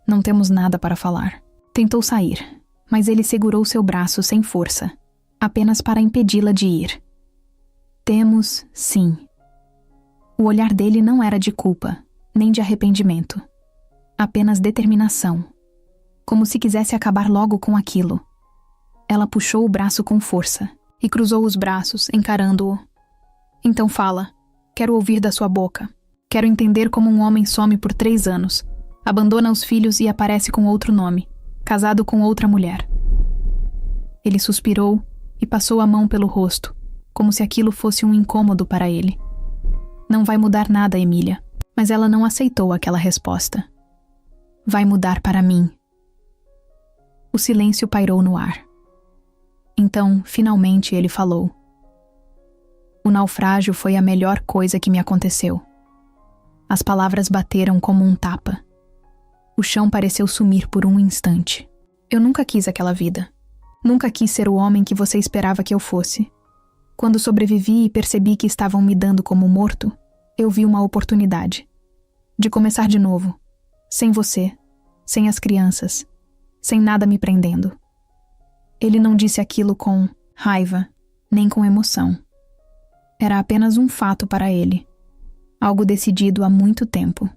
"Não temos nada para falar." Tentou sair, mas ele segurou seu braço sem força, apenas para impedi-la de ir. "Temos, sim." O olhar dele não era de culpa, nem de arrependimento. Apenas determinação. Como se quisesse acabar logo com aquilo. Ela puxou o braço com força e cruzou os braços, encarando-o. "Então fala. Quero ouvir da sua boca. Quero entender como um homem some por 3 anos, abandona os filhos e aparece com outro nome, casado com outra mulher." Ele suspirou e passou a mão pelo rosto, como se aquilo fosse um incômodo para ele. "Não vai mudar nada, Emília." Mas ela não aceitou aquela resposta. "Vai mudar para mim." O silêncio pairou no ar. Então, finalmente, ele falou. "O naufrágio foi a melhor coisa que me aconteceu." As palavras bateram como um tapa. O chão pareceu sumir por um instante. "Eu nunca quis aquela vida. Nunca quis ser o homem que você esperava que eu fosse. Quando sobrevivi e percebi que estavam me dando como morto, eu vi uma oportunidade. De começar de novo. Sem você. Sem as crianças. Sem nada me prendendo." Ele não disse aquilo com raiva, nem com emoção. Era apenas um fato para ele. Algo decidido há muito tempo.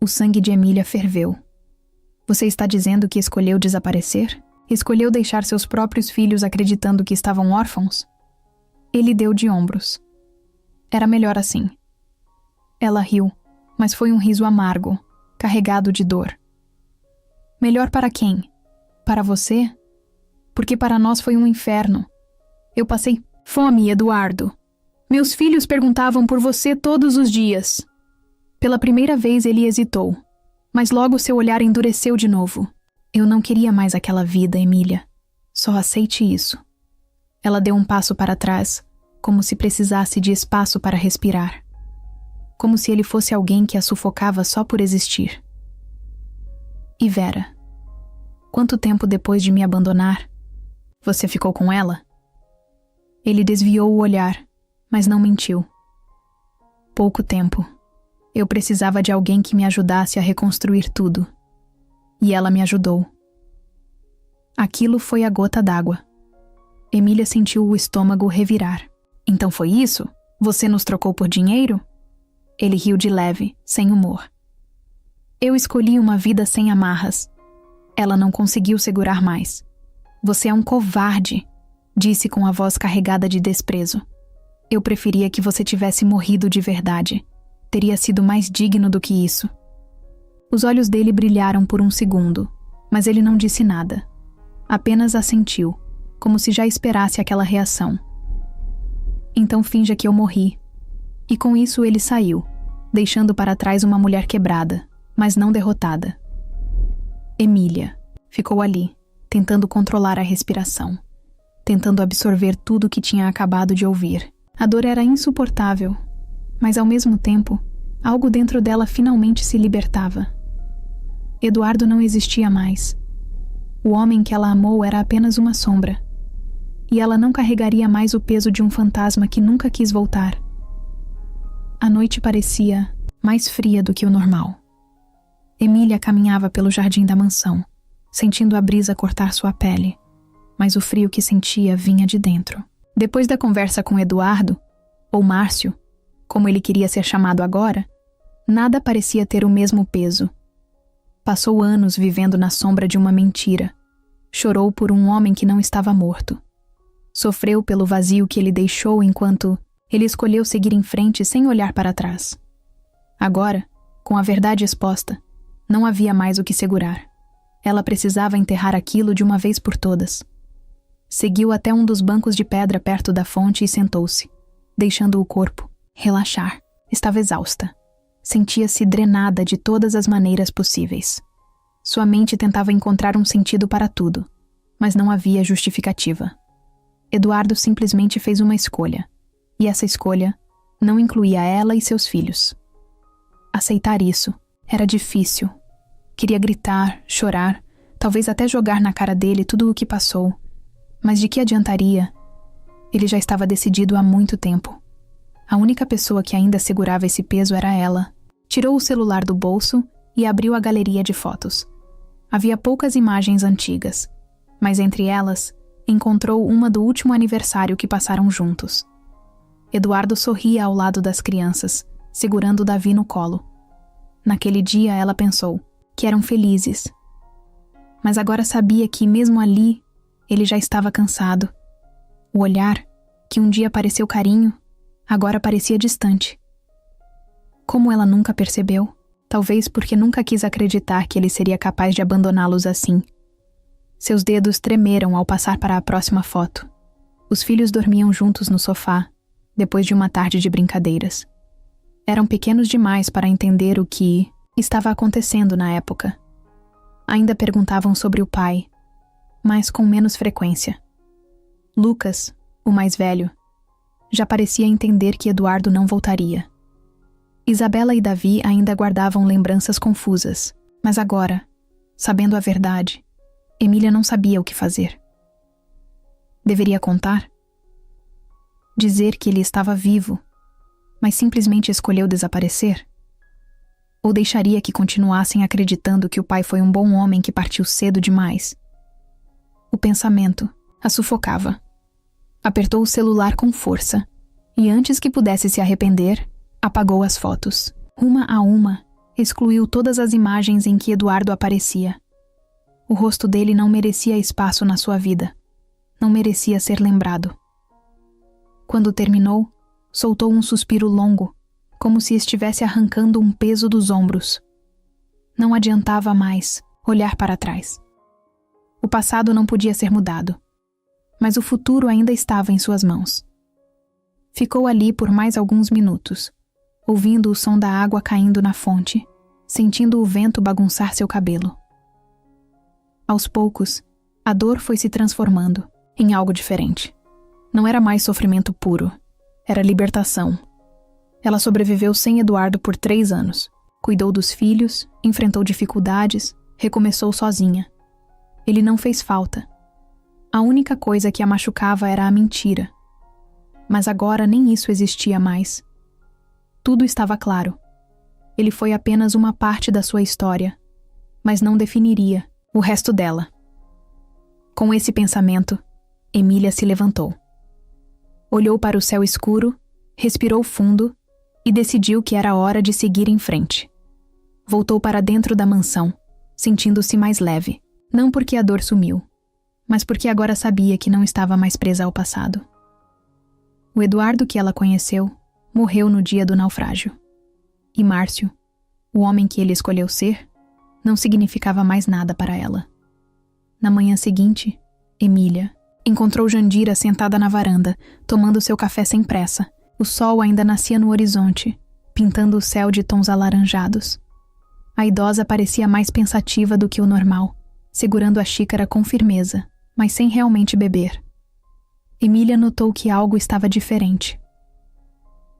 O sangue de Emília ferveu. "Você está dizendo que escolheu desaparecer? Escolheu deixar seus próprios filhos acreditando que estavam órfãos?" Ele deu de ombros. "Era melhor assim." Ela riu, mas foi um riso amargo, carregado de dor. "Melhor para quem? Para você? Porque para nós foi um inferno. Eu passei fome, Eduardo. Meus filhos perguntavam por você todos os dias." Pela primeira vez ele hesitou, mas logo seu olhar endureceu de novo. "Eu não queria mais aquela vida, Emília. Só aceite isso." Ela deu um passo para trás, como se precisasse de espaço para respirar. Como se ele fosse alguém que a sufocava só por existir. "E Vera? Quanto tempo depois de me abandonar? Você ficou com ela?" Ele desviou o olhar, mas não mentiu. "Pouco tempo. Eu precisava de alguém que me ajudasse a reconstruir tudo. E ela me ajudou." Aquilo foi a gota d'água. Emília sentiu o estômago revirar. "Então foi isso? Você nos trocou por dinheiro?" Ele riu de leve, sem humor. "Eu escolhi uma vida sem amarras." Ela não conseguiu segurar mais. "Você é um covarde", disse com a voz carregada de desprezo. "Eu preferia que você tivesse morrido de verdade. Teria sido mais digno do que isso." Os olhos dele brilharam por um segundo, mas ele não disse nada. Apenas assentiu, como se já esperasse aquela reação. "Então finja que eu morri." E com isso ele saiu, deixando para trás uma mulher quebrada, mas não derrotada. Emília ficou ali, tentando controlar a respiração, tentando absorver tudo o que tinha acabado de ouvir. A dor era insuportável, mas ao mesmo tempo, algo dentro dela finalmente se libertava. Eduardo não existia mais. O homem que ela amou era apenas uma sombra. e ela não carregaria mais o peso de um fantasma que nunca quis voltar. A noite parecia mais fria do que o normal. Emília caminhava pelo jardim da mansão, sentindo a brisa cortar sua pele, mas o frio que sentia vinha de dentro. Depois da conversa com Eduardo, ou Márcio, como ele queria ser chamado agora, nada parecia ter o mesmo peso. Passou anos vivendo na sombra de uma mentira. Chorou por um homem que não estava morto. Sofreu pelo vazio que ele deixou enquanto ele escolheu seguir em frente sem olhar para trás. Agora, com a verdade exposta, não havia mais o que segurar. Ela precisava enterrar aquilo de uma vez por todas. Seguiu até um dos bancos de pedra perto da fonte e sentou-se, deixando o corpo relaxar. Estava exausta. Sentia-se drenada de todas as maneiras possíveis. Sua mente tentava encontrar um sentido para tudo, mas não havia justificativa. Eduardo simplesmente fez uma escolha, e essa escolha não incluía ela e seus filhos. Aceitar isso era difícil. Queria gritar, chorar, talvez até jogar na cara dele tudo o que passou. Mas de que adiantaria? Ele já estava decidido há muito tempo. A única pessoa que ainda segurava esse peso era ela. Tirou o celular do bolso e abriu a galeria de fotos. Havia poucas imagens antigas, mas entre elas, encontrou uma do último aniversário que passaram juntos. Eduardo sorria ao lado das crianças, segurando Davi no colo. Naquele dia ela pensou que eram felizes. Mas agora sabia que, mesmo ali, ele já estava cansado. O olhar, que um dia pareceu carinho, agora parecia distante. Como ela nunca percebeu? Talvez porque nunca quis acreditar que ele seria capaz de abandoná-los assim. Seus dedos tremeram ao passar para a próxima foto. Os filhos dormiam juntos no sofá, depois de uma tarde de brincadeiras. Eram pequenos demais para entender o que estava acontecendo na época. Ainda perguntavam sobre o pai, mas com menos frequência. Lucas, o mais velho, já parecia entender que Eduardo não voltaria. Isabela e Davi ainda guardavam lembranças confusas, mas agora, sabendo a verdade, Emília não sabia o que fazer. Deveria contar? Dizer que ele estava vivo, mas simplesmente escolheu desaparecer? Ou deixaria que continuassem acreditando que o pai foi um bom homem que partiu cedo demais? O pensamento a sufocava. Apertou o celular com força e, antes que pudesse se arrepender, apagou as fotos. Uma a uma, excluiu todas as imagens em que Eduardo aparecia. O rosto dele não merecia espaço na sua vida. Não merecia ser lembrado. Quando terminou, soltou um suspiro longo, como se estivesse arrancando um peso dos ombros. Não adiantava mais olhar para trás. O passado não podia ser mudado, mas o futuro ainda estava em suas mãos. Ficou ali por mais alguns minutos, ouvindo o som da água caindo na fonte, sentindo o vento bagunçar seu cabelo. Aos poucos, a dor foi se transformando em algo diferente. Não era mais sofrimento puro, era libertação. Ela sobreviveu sem Eduardo por 3 anos. Cuidou dos filhos, enfrentou dificuldades, recomeçou sozinha. Ele não fez falta. A única coisa que a machucava era a mentira. Mas agora nem isso existia mais. Tudo estava claro. Ele foi apenas uma parte da sua história, mas não definiria o resto dela. Com esse pensamento, Emília se levantou. Olhou para o céu escuro, respirou fundo e decidiu que era hora de seguir em frente. Voltou para dentro da mansão, sentindo-se mais leve, não porque a dor sumiu, mas porque agora sabia que não estava mais presa ao passado. O Eduardo que ela conheceu morreu no dia do naufrágio. E Márcio, o homem que ele escolheu ser, não significava mais nada para ela. Na manhã seguinte, Emília encontrou Jandira sentada na varanda, tomando seu café sem pressa. O sol ainda nascia no horizonte, pintando o céu de tons alaranjados. A idosa parecia mais pensativa do que o normal, segurando a xícara com firmeza, mas sem realmente beber. Emília notou que algo estava diferente.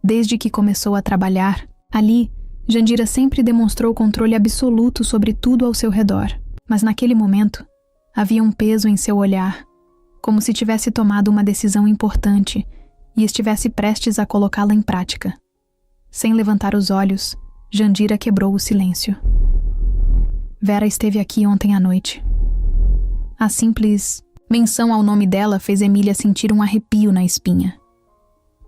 Desde que começou a trabalhar, ali, Jandira sempre demonstrou controle absoluto sobre tudo ao seu redor, mas naquele momento, havia um peso em seu olhar, como se tivesse tomado uma decisão importante e estivesse prestes a colocá-la em prática. Sem levantar os olhos, Jandira quebrou o silêncio. Vera esteve aqui ontem à noite. A simples menção ao nome dela fez Emília sentir um arrepio na espinha.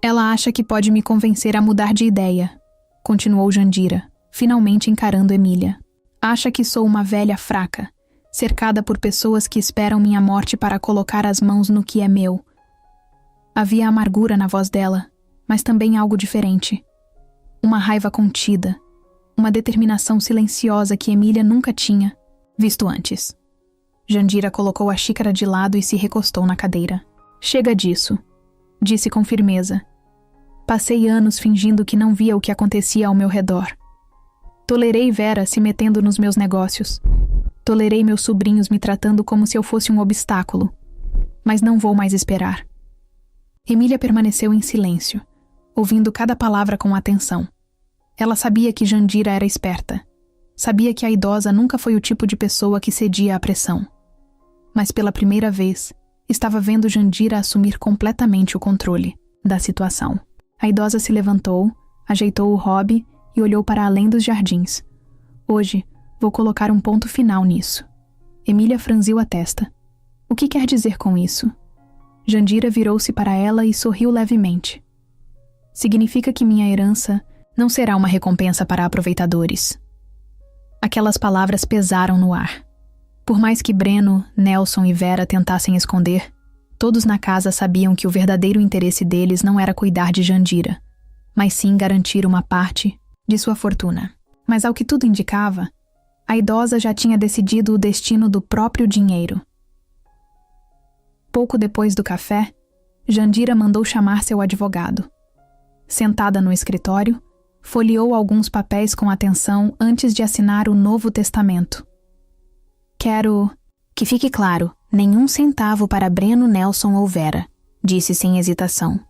Ela acha que pode me convencer a mudar de ideia, continuou Jandira, finalmente encarando Emília. Acha que sou uma velha fraca, cercada por pessoas que esperam minha morte para colocar as mãos no que é meu. Havia amargura na voz dela, mas também algo diferente. Uma raiva contida, uma determinação silenciosa que Emília nunca tinha visto antes. Jandira colocou a xícara de lado e se recostou na cadeira. Chega disso, disse com firmeza. Passei anos fingindo que não via o que acontecia ao meu redor. Tolerei Vera se metendo nos meus negócios. Tolerei meus sobrinhos me tratando como se eu fosse um obstáculo. Mas não vou mais esperar. Emília permaneceu em silêncio, ouvindo cada palavra com atenção. Ela sabia que Jandira era esperta. Sabia que a idosa nunca foi o tipo de pessoa que cedia à pressão. Mas pela primeira vez, estava vendo Jandira assumir completamente o controle da situação. A idosa se levantou, ajeitou o hobby e olhou para além dos jardins. Hoje, vou colocar um ponto final nisso. Emília franziu a testa. O que quer dizer com isso? Jandira virou-se para ela e sorriu levemente. Significa que minha herança não será uma recompensa para aproveitadores. Aquelas palavras pesaram no ar. Por mais que Breno, Nelson e Vera tentassem esconder, todos na casa sabiam que o verdadeiro interesse deles não era cuidar de Jandira, mas sim garantir uma parte de sua fortuna. Mas ao que tudo indicava, a idosa já tinha decidido o destino do próprio dinheiro. Pouco depois do café, Jandira mandou chamar seu advogado. Sentada no escritório, folheou alguns papéis com atenção antes de assinar o Novo Testamento. Quero que fique claro, nenhum centavo para Breno, Nelson ou Vera, disse sem hesitação.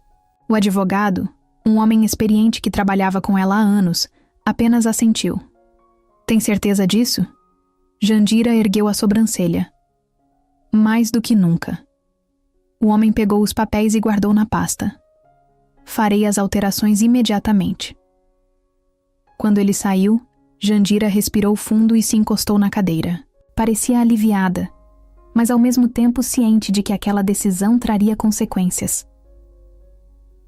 O advogado, um homem experiente que trabalhava com ela há anos, apenas assentiu. Tem certeza disso? Jandira ergueu a sobrancelha. Mais do que nunca. O homem pegou os papéis e guardou na pasta. Farei as alterações imediatamente. Quando ele saiu, Jandira respirou fundo e se encostou na cadeira. Parecia aliviada, mas ao mesmo tempo ciente de que aquela decisão traria consequências.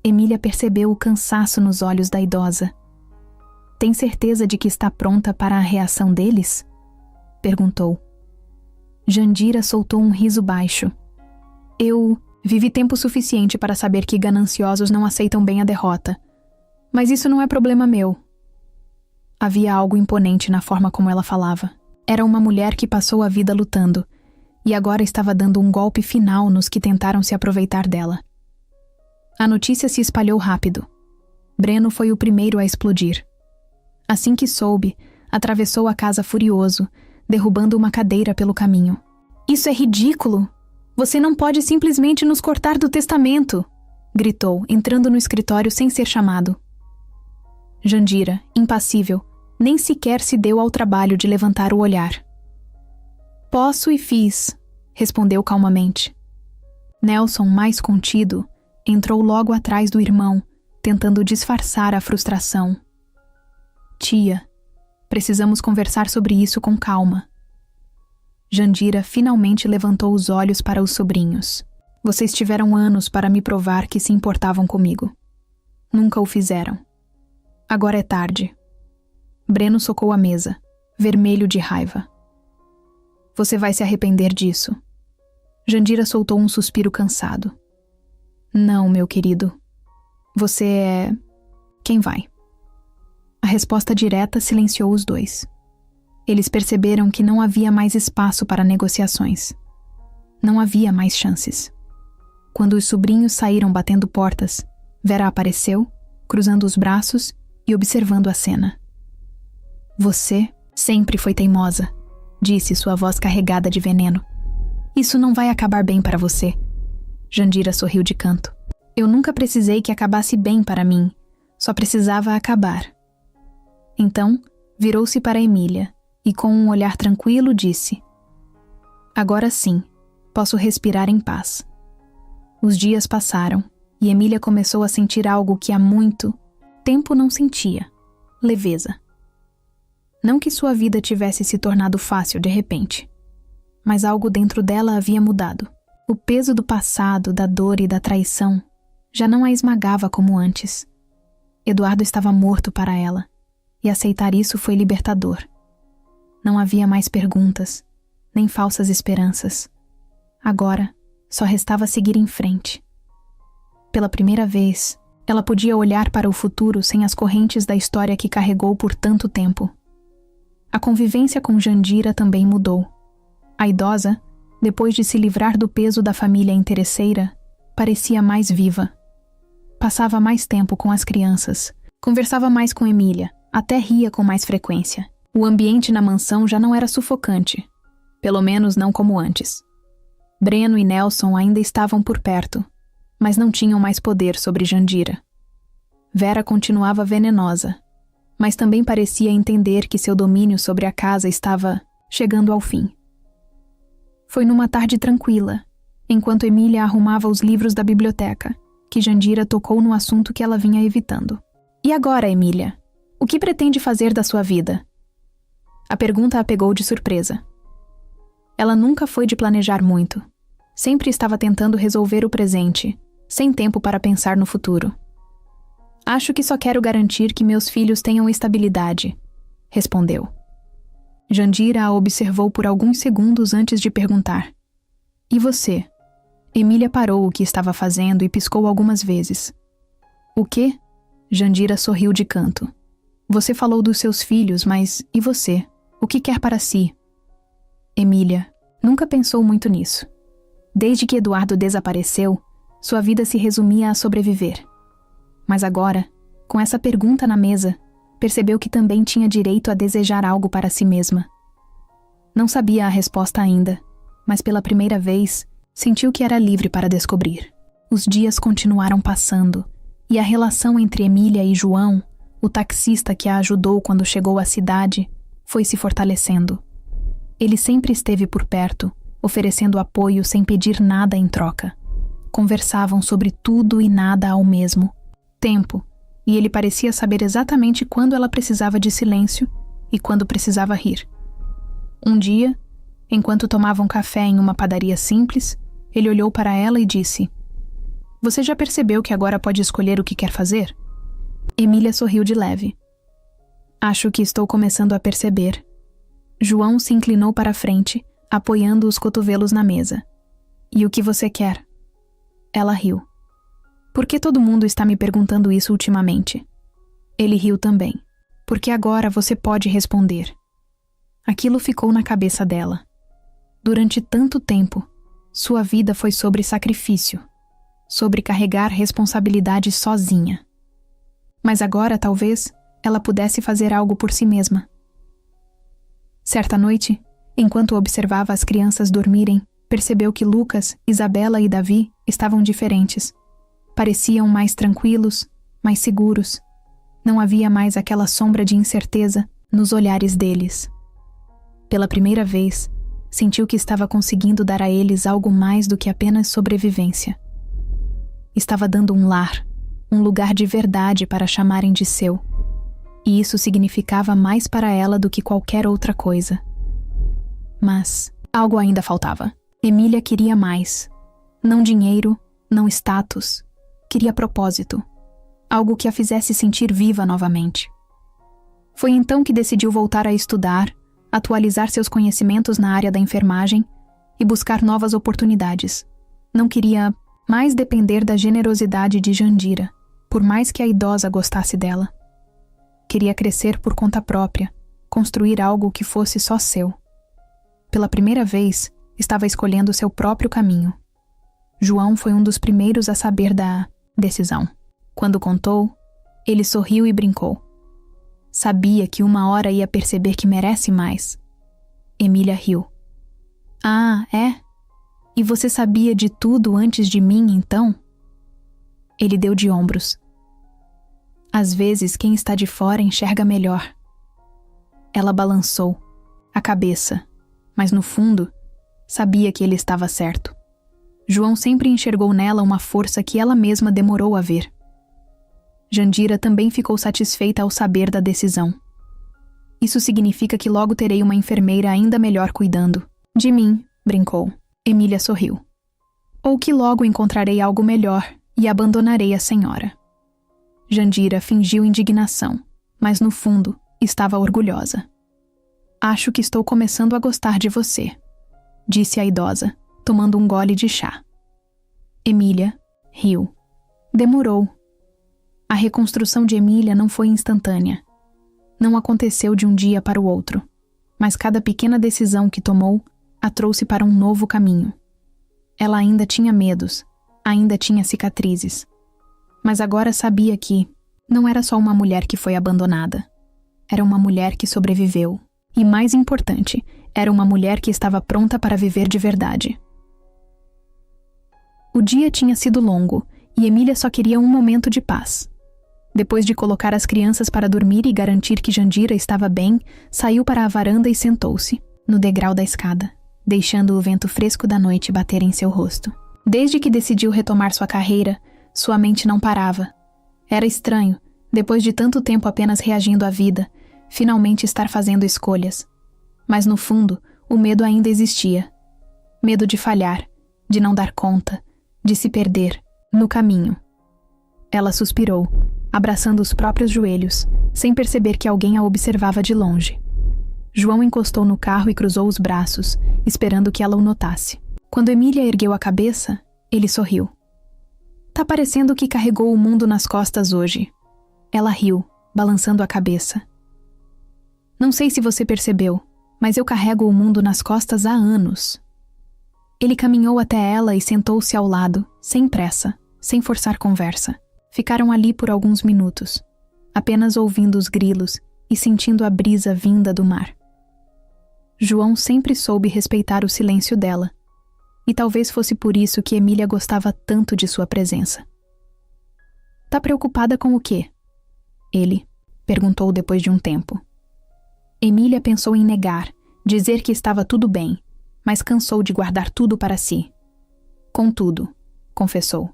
Emília percebeu o cansaço nos olhos da idosa. Tem certeza de que está pronta para a reação deles? Perguntou. Jandira soltou um riso baixo. Eu vivi tempo suficiente para saber que gananciosos não aceitam bem a derrota. Mas isso não é problema meu. Havia algo imponente na forma como ela falava. Era uma mulher que passou a vida lutando, e agora estava dando um golpe final nos que tentaram se aproveitar dela. A notícia se espalhou rápido. Breno foi o primeiro a explodir. Assim que soube, atravessou a casa furioso, derrubando uma cadeira pelo caminho. Isso é ridículo! Você não pode simplesmente nos cortar do testamento! Gritou, entrando no escritório sem ser chamado. Jandira, impassível, nem sequer se deu ao trabalho de levantar o olhar. Posso e fiz, respondeu calmamente. Nelson, mais contido, entrou logo atrás do irmão, tentando disfarçar a frustração. Tia, precisamos conversar sobre isso com calma. Jandira finalmente levantou os olhos para os sobrinhos. Vocês tiveram anos para me provar que se importavam comigo. Nunca o fizeram. Agora é tarde. Breno socou a mesa, vermelho de raiva. Você vai se arrepender disso. Jandira soltou um suspiro cansado. Não, meu querido. Você é... quem vai? A resposta direta silenciou os dois. Eles perceberam que não havia mais espaço para negociações. Não havia mais chances. Quando os sobrinhos saíram batendo portas, Vera apareceu, cruzando os braços e observando a cena. Você sempre foi teimosa, disse sua voz carregada de veneno. Isso não vai acabar bem para você. Jandira sorriu de canto. Eu nunca precisei que acabasse bem para mim, só precisava acabar. Então, virou-se para Emília e com um olhar tranquilo disse: Agora sim, posso respirar em paz. Os dias passaram e Emília começou a sentir algo que há muito tempo não sentia: leveza. Não que sua vida tivesse se tornado fácil de repente, mas algo dentro dela havia mudado. O peso do passado, da dor e da traição já não a esmagava como antes. Eduardo estava morto para ela, e aceitar isso foi libertador. Não havia mais perguntas, nem falsas esperanças. Agora, só restava seguir em frente. Pela primeira vez, ela podia olhar para o futuro sem as correntes da história que carregou por tanto tempo. A convivência com Jandira também mudou. A idosa, depois de se livrar do peso da família interesseira, parecia mais viva. Passava mais tempo com as crianças, conversava mais com Emília, até ria com mais frequência. O ambiente na mansão já não era sufocante, pelo menos não como antes. Breno e Nelson ainda estavam por perto, mas não tinham mais poder sobre Jandira. Vera continuava venenosa, mas também parecia entender que seu domínio sobre a casa estava chegando ao fim. Foi numa tarde tranquila, enquanto Emília arrumava os livros da biblioteca, que Jandira tocou no assunto que ela vinha evitando. E agora, Emília? O que pretende fazer da sua vida? A pergunta a pegou de surpresa. Ela nunca foi de planejar muito. Sempre estava tentando resolver o presente, sem tempo para pensar no futuro. Acho que só quero garantir que meus filhos tenham estabilidade, respondeu. Jandira a observou por alguns segundos antes de perguntar. E você? Emília parou o que estava fazendo e piscou algumas vezes. O quê? Jandira sorriu de canto. Você falou dos seus filhos, mas e você? O que quer para si? Emília nunca pensou muito nisso. Desde que Eduardo desapareceu, sua vida se resumia a sobreviver. Mas agora, com essa pergunta na mesa, percebeu que também tinha direito a desejar algo para si mesma. Não sabia a resposta ainda, mas pela primeira vez, sentiu que era livre para descobrir. Os dias continuaram passando, e a relação entre Emília e João, o taxista que a ajudou quando chegou à cidade, foi se fortalecendo. Ele sempre esteve por perto, oferecendo apoio sem pedir nada em troca. Conversavam sobre tudo e nada ao mesmo tempo, e ele parecia saber exatamente quando ela precisava de silêncio e quando precisava rir. Um dia, enquanto tomavam café em uma padaria simples, ele olhou para ela e disse: Você já percebeu que agora pode escolher o que quer fazer? Emília sorriu de leve. Acho que estou começando a perceber. João se inclinou para a frente, apoiando os cotovelos na mesa. E o que você quer? Ela riu. Por que todo mundo está me perguntando isso ultimamente? Ele riu também. Porque agora você pode responder. Aquilo ficou na cabeça dela. Durante tanto tempo, sua vida foi sobre sacrifício, sobre carregar responsabilidade sozinha. Mas agora, talvez, ela pudesse fazer algo por si mesma. Certa noite, enquanto observava as crianças dormirem, percebeu que Lucas, Isabela e Davi estavam diferentes. Pareciam mais tranquilos, mais seguros. Não havia mais aquela sombra de incerteza nos olhares deles. Pela primeira vez, sentiu que estava conseguindo dar a eles algo mais do que apenas sobrevivência. Estava dando um lar, um lugar de verdade para chamarem de seu. E isso significava mais para ela do que qualquer outra coisa. Mas algo ainda faltava. Emília queria mais. Não dinheiro, não status. Queria propósito. Algo que a fizesse sentir viva novamente. Foi então que decidiu voltar a estudar, atualizar seus conhecimentos na área da enfermagem e buscar novas oportunidades. Não queria mais depender da generosidade de Jandira, por mais que a idosa gostasse dela. Queria crescer por conta própria, construir algo que fosse só seu. Pela primeira vez, estava escolhendo seu próprio caminho. João foi um dos primeiros a saber da decisão. Quando contou, ele sorriu e brincou. Sabia que uma hora ia perceber que merece mais. Emília riu. Ah, é? E você sabia de tudo antes de mim, então? Ele deu de ombros. Às vezes, quem está de fora enxerga melhor. Ela balançou a cabeça, mas no fundo, sabia que ele estava certo. João sempre enxergou nela uma força que ela mesma demorou a ver. Jandira também ficou satisfeita ao saber da decisão. Isso significa que logo terei uma enfermeira ainda melhor cuidando de mim, brincou. Emília sorriu. Ou que logo encontrarei algo melhor e abandonarei a senhora. Jandira fingiu indignação, mas no fundo estava orgulhosa. Acho que estou começando a gostar de você, disse a idosa, tomando um gole de chá. Emília riu. Demorou. A reconstrução de Emília não foi instantânea. Não aconteceu de um dia para o outro, mas cada pequena decisão que tomou a trouxe para um novo caminho. Ela ainda tinha medos, ainda tinha cicatrizes, mas agora sabia que não era só uma mulher que foi abandonada. Era uma mulher que sobreviveu. E mais importante, era uma mulher que estava pronta para viver de verdade. O dia tinha sido longo e Emília só queria um momento de paz. Depois de colocar as crianças para dormir e garantir que Jandira estava bem, saiu para a varanda e sentou-se, no degrau da escada, deixando o vento fresco da noite bater em seu rosto. Desde que decidiu retomar sua carreira, sua mente não parava. Era estranho, depois de tanto tempo apenas reagindo à vida, finalmente estar fazendo escolhas. Mas no fundo, o medo ainda existia. Medo de falhar, de não dar conta, de se perder, no caminho. Ela suspirou, abraçando os próprios joelhos, sem perceber que alguém a observava de longe. João encostou no carro e cruzou os braços, esperando que ela o notasse. Quando Emília ergueu a cabeça, ele sorriu. Tá parecendo que carregou o mundo nas costas hoje. Ela riu, balançando a cabeça. Não sei se você percebeu, mas eu carrego o mundo nas costas há anos. Ele caminhou até ela e sentou-se ao lado, sem pressa, sem forçar conversa. Ficaram ali por alguns minutos, apenas ouvindo os grilos e sentindo a brisa vinda do mar. João sempre soube respeitar o silêncio dela, e talvez fosse por isso que Emília gostava tanto de sua presença. Tá preocupada com o quê? Ele perguntou depois de um tempo. Emília pensou em negar, dizer que estava tudo bem, mas cansou de guardar tudo para si. Contudo, confessou,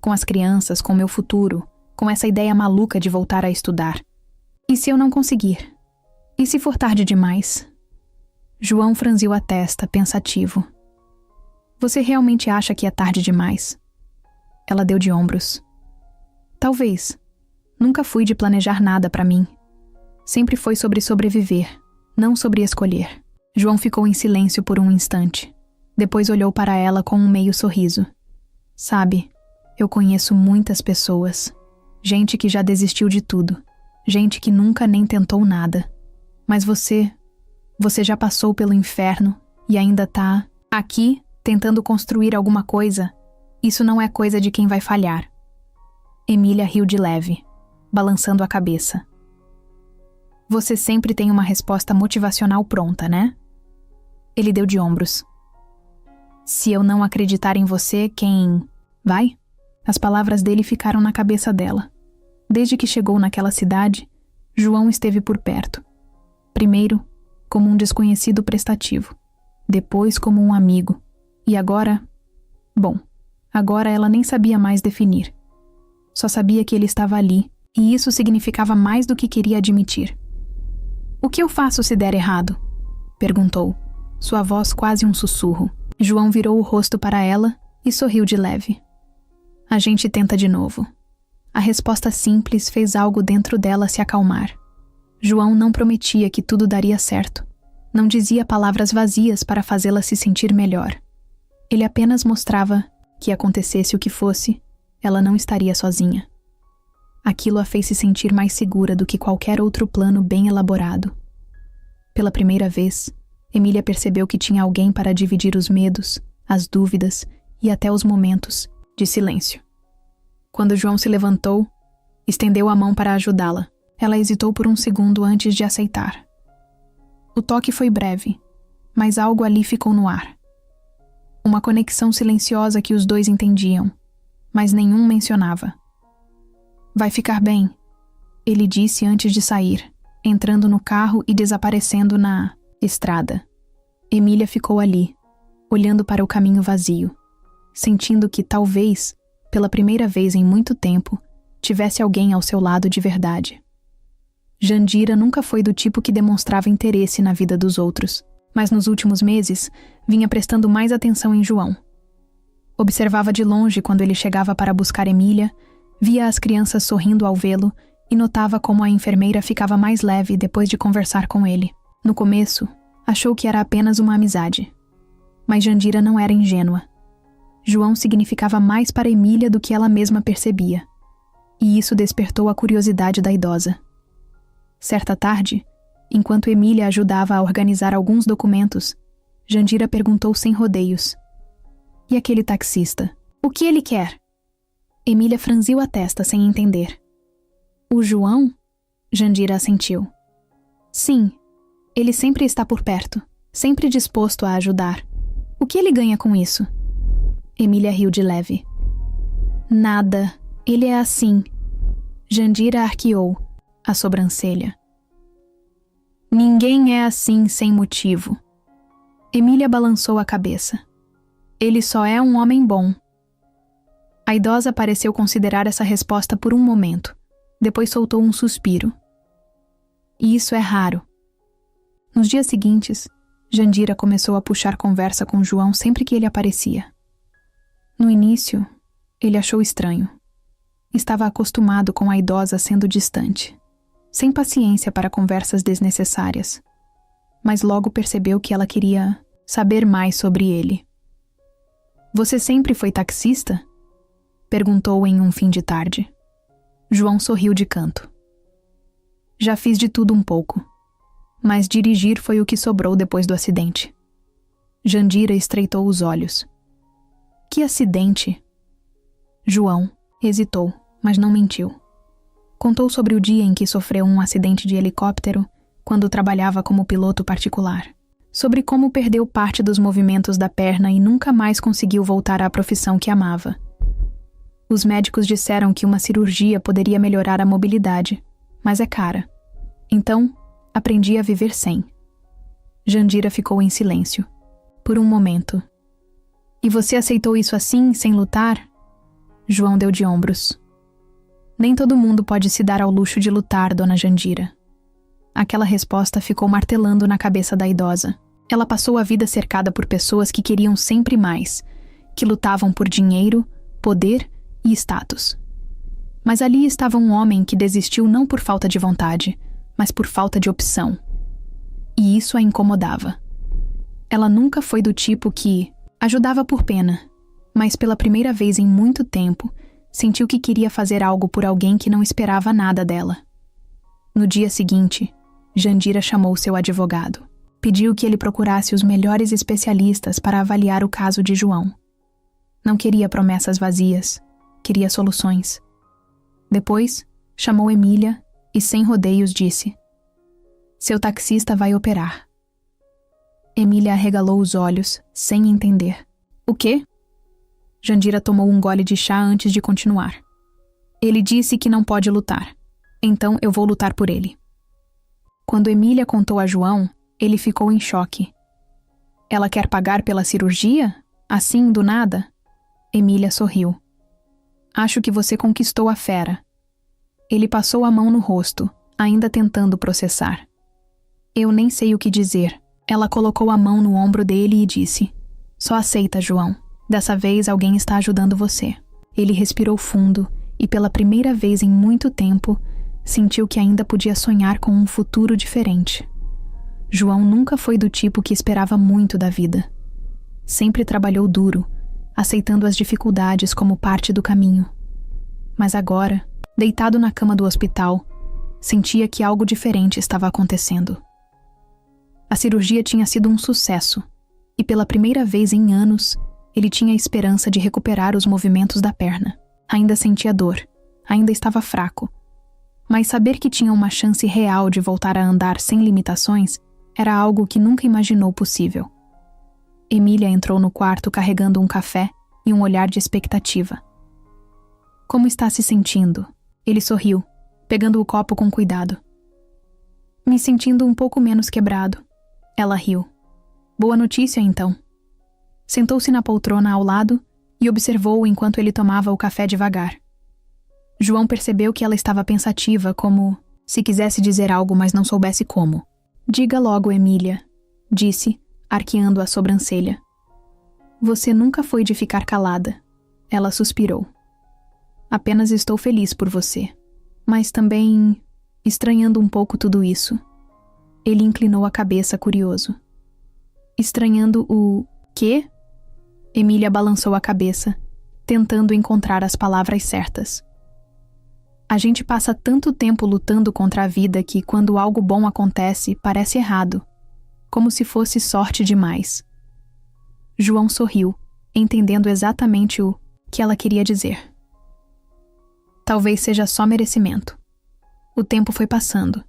com as crianças, com meu futuro, com essa ideia maluca de voltar a estudar. E se eu não conseguir? E se for tarde demais? João franziu a testa, pensativo. Você realmente acha que é tarde demais? Ela deu de ombros. Talvez. Nunca fui de planejar nada para mim. Sempre foi sobre sobreviver, não sobre escolher. João ficou em silêncio por um instante. Depois olhou para ela com um meio sorriso. Sabe, eu conheço muitas pessoas. Gente que já desistiu de tudo. Gente que nunca nem tentou nada. Mas você já passou pelo inferno e ainda tá aqui tentando construir alguma coisa. Isso não é coisa de quem vai falhar. Emília riu de leve, balançando a cabeça. Você sempre tem uma resposta motivacional pronta, né? Ele deu de ombros. Se eu não acreditar em você, quem... vai? As palavras dele ficaram na cabeça dela. Desde que chegou naquela cidade, João esteve por perto. Primeiro, como um desconhecido prestativo. Depois, como um amigo. E agora... bom, agora ela nem sabia mais definir. Só sabia que ele estava ali, e isso significava mais do que queria admitir. O que eu faço se der errado? Perguntou, sua voz quase um sussurro. João virou o rosto para ela e sorriu de leve. A gente tenta de novo. A resposta simples fez algo dentro dela se acalmar. João não prometia que tudo daria certo. Não dizia palavras vazias para fazê-la se sentir melhor. Ele apenas mostrava que, acontecesse o que fosse, ela não estaria sozinha. Aquilo a fez se sentir mais segura do que qualquer outro plano bem elaborado. Pela primeira vez, Emília percebeu que tinha alguém para dividir os medos, as dúvidas e até os momentos de silêncio. Quando João se levantou, estendeu a mão para ajudá-la. Ela hesitou por um segundo antes de aceitar. O toque foi breve, mas algo ali ficou no ar. Uma conexão silenciosa que os dois entendiam, mas nenhum mencionava. Vai ficar bem, ele disse antes de sair, entrando no carro e desaparecendo na estrada. Emília ficou ali, olhando para o caminho vazio. sentindo que talvez, pela primeira vez em muito tempo, tivesse alguém ao seu lado de verdade. Jandira nunca foi do tipo que demonstrava interesse na vida dos outros, mas nos últimos meses vinha prestando mais atenção em João. Observava de longe quando ele chegava para buscar Emília, via as crianças sorrindo ao vê-lo e notava como a enfermeira ficava mais leve depois de conversar com ele. No começo, achou que era apenas uma amizade. Mas Jandira não era ingênua. João significava mais para Emília do que ela mesma percebia. E isso despertou a curiosidade da idosa. Certa tarde, enquanto Emília ajudava a organizar alguns documentos, Jandira perguntou sem rodeios: "E aquele taxista? O que ele quer?" Emília franziu a testa sem entender. "O João?" Jandira assentiu. "Sim, ele sempre está por perto, sempre disposto a ajudar. O que ele ganha com isso?" Emília riu de leve. "Nada, ele é assim." Jandira arqueou a sobrancelha. "Ninguém é assim sem motivo." Emília balançou a cabeça. "Ele só é um homem bom." A idosa pareceu considerar essa resposta por um momento. Depois soltou um suspiro. "E isso é raro." Nos dias seguintes, Jandira começou a puxar conversa com João sempre que ele aparecia. No início, ele achou estranho. Estava acostumado com a idosa sendo distante, sem paciência para conversas desnecessárias. Mas logo percebeu que ela queria saber mais sobre ele. "Você sempre foi taxista?" perguntou em um fim de tarde. João sorriu de canto. "Já fiz de tudo um pouco, mas dirigir foi o que sobrou depois do acidente." Jandira estreitou os olhos. "Que acidente?" João hesitou, mas não mentiu. Contou sobre o dia em que sofreu um acidente de helicóptero quando trabalhava como piloto particular. Sobre como perdeu parte dos movimentos da perna e nunca mais conseguiu voltar à profissão que amava. Os médicos disseram que uma cirurgia poderia melhorar a mobilidade, mas é cara. Então, aprendi a viver sem. Jandira ficou em silêncio. Por um momento. "E você aceitou isso assim, sem lutar?" João deu de ombros. "Nem todo mundo pode se dar ao luxo de lutar, dona Jandira." Aquela resposta ficou martelando na cabeça da idosa. Ela passou a vida cercada por pessoas que queriam sempre mais, que lutavam por dinheiro, poder e status. Mas ali estava um homem que desistiu não por falta de vontade, mas por falta de opção. E isso a incomodava. Ela nunca foi do tipo que ajudava por pena, mas pela primeira vez em muito tempo, sentiu que queria fazer algo por alguém que não esperava nada dela. No dia seguinte, Jandira chamou seu advogado. Pediu que ele procurasse os melhores especialistas para avaliar o caso de João. Não queria promessas vazias, queria soluções. Depois, chamou Emília e, sem rodeios, disse: "Seu taxista vai operar." Emília arregalou os olhos, sem entender. "O quê?" Jandira tomou um gole de chá antes de continuar. "Ele disse que não pode lutar. Então eu vou lutar por ele." Quando Emília contou a João, ele ficou em choque. "Ela quer pagar pela cirurgia? Assim, do nada?" Emília sorriu. "Acho que você conquistou a fera." Ele passou a mão no rosto, ainda tentando processar. "Eu nem sei o que dizer." Ela colocou a mão no ombro dele e disse: "Só aceita, João. Dessa vez alguém está ajudando você." Ele respirou fundo e, pela primeira vez em muito tempo, sentiu que ainda podia sonhar com um futuro diferente. João nunca foi do tipo que esperava muito da vida. Sempre trabalhou duro, aceitando as dificuldades como parte do caminho. Mas agora, deitado na cama do hospital, sentia que algo diferente estava acontecendo. A cirurgia tinha sido um sucesso, e pela primeira vez em anos, ele tinha a esperança de recuperar os movimentos da perna. Ainda sentia dor, ainda estava fraco. Mas saber que tinha uma chance real de voltar a andar sem limitações era algo que nunca imaginou possível. Emília entrou no quarto carregando um café e um olhar de expectativa. "Como está se sentindo?" Ele sorriu, pegando o copo com cuidado. "Me sentindo um pouco menos quebrado." Ela riu. "Boa notícia, então." Sentou-se na poltrona ao lado e observou-o enquanto ele tomava o café devagar. João percebeu que ela estava pensativa, como se quisesse dizer algo, mas não soubesse como. Diga logo, Emília, disse, arqueando a sobrancelha. Você nunca foi de ficar calada. Ela suspirou. Apenas estou feliz por você, mas também estranhando um pouco tudo isso. Ele inclinou a cabeça, curioso. Estranhando o quê? Emília balançou a cabeça, tentando encontrar as palavras certas. A gente passa tanto tempo lutando contra a vida que, quando algo bom acontece, parece errado, como se fosse sorte demais. João sorriu, entendendo exatamente o que ela queria dizer. Talvez seja só merecimento. O tempo foi passando,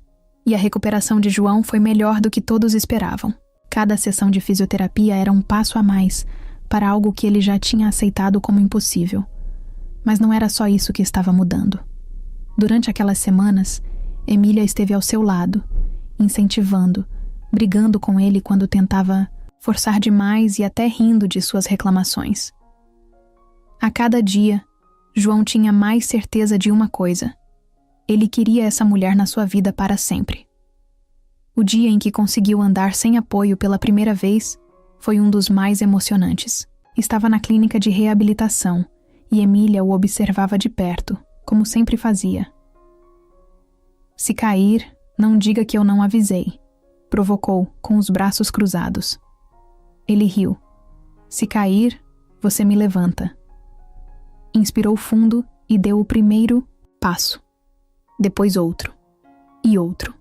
e a recuperação de João foi melhor do que todos esperavam. Cada sessão de fisioterapia era um passo a mais para algo que ele já tinha aceitado como impossível. Mas não era só isso que estava mudando. Durante aquelas semanas, Emília esteve ao seu lado, incentivando, brigando com ele quando tentava forçar demais e até rindo de suas reclamações. A cada dia, João tinha mais certeza de uma coisa. Ele queria essa mulher na sua vida para sempre. O dia em que conseguiu andar sem apoio pela primeira vez foi um dos mais emocionantes. Estava na clínica de reabilitação e Emília o observava de perto, como sempre fazia. Se cair, não diga que eu não avisei, provocou, com os braços cruzados. Ele riu. Se cair, você me levanta. Inspirou fundo e deu o primeiro passo. Depois outro. E outro.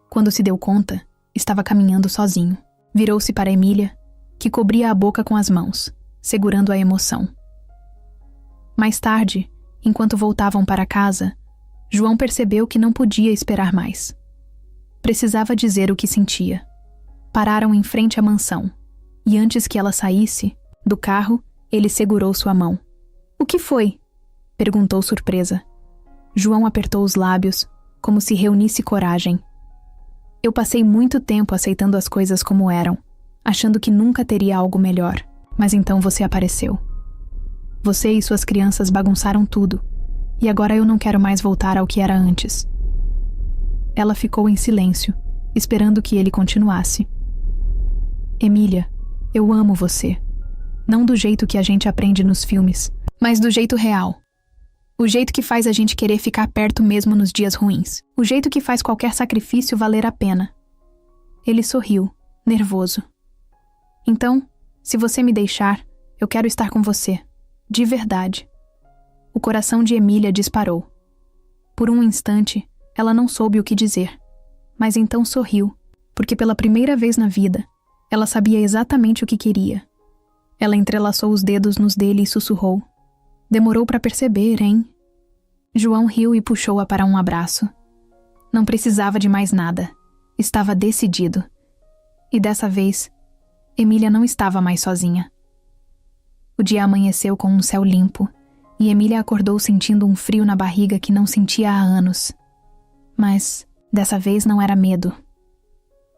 Quando se deu conta, estava caminhando sozinho. Virou-se para Emília, que cobria a boca com as mãos, segurando a emoção. Mais tarde, enquanto voltavam para casa, João percebeu que não podia esperar mais. Precisava dizer o que sentia. Pararam em frente à mansão, e antes que ela saísse do carro, ele segurou sua mão. O que foi? Perguntou surpresa. João apertou os lábios, como se reunisse coragem. Eu passei muito tempo aceitando as coisas como eram, achando que nunca teria algo melhor, mas então você apareceu. Você e suas crianças bagunçaram tudo, e agora eu não quero mais voltar ao que era antes. Ela ficou em silêncio, esperando que ele continuasse. Emília, eu amo você. Não do jeito que a gente aprende nos filmes, mas do jeito real. O jeito que faz a gente querer ficar perto mesmo nos dias ruins. O jeito que faz qualquer sacrifício valer a pena. Ele sorriu, nervoso. Então, se você me deixar, eu quero estar com você. De verdade. O coração de Emília disparou. Por um instante, ela não soube o que dizer, mas então sorriu, porque pela primeira vez na vida, ela sabia exatamente o que queria. Ela entrelaçou os dedos nos dele e sussurrou. Demorou para perceber, hein? João riu e puxou-a para um abraço. Não precisava de mais nada. Estava decidido. E dessa vez, Emília não estava mais sozinha. O dia amanheceu com um céu limpo, e Emília acordou sentindo um frio na barriga que não sentia há anos. Mas, dessa vez não era medo.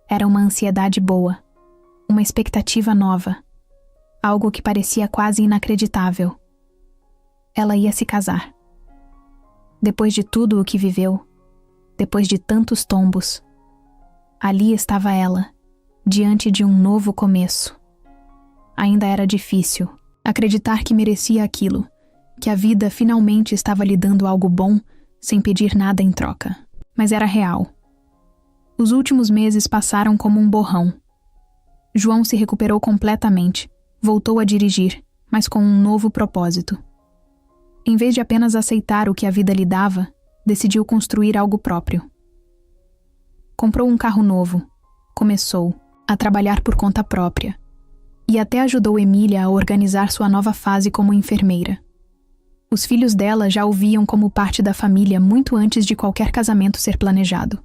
Era uma ansiedade boa, uma expectativa nova, algo que parecia quase inacreditável. Ela ia se casar. Depois de tudo o que viveu, depois de tantos tombos, ali estava ela, diante de um novo começo. Ainda era difícil acreditar que merecia aquilo, que a vida finalmente estava lhe dando algo bom sem pedir nada em troca. Mas era real. Os últimos meses passaram como um borrão. João se recuperou completamente, voltou a dirigir, mas com um novo propósito. Em vez de apenas aceitar o que a vida lhe dava, decidiu construir algo próprio. Comprou um carro novo, começou a trabalhar por conta própria e até ajudou Emília a organizar sua nova fase como enfermeira. Os filhos dela já o viam como parte da família muito antes de qualquer casamento ser planejado.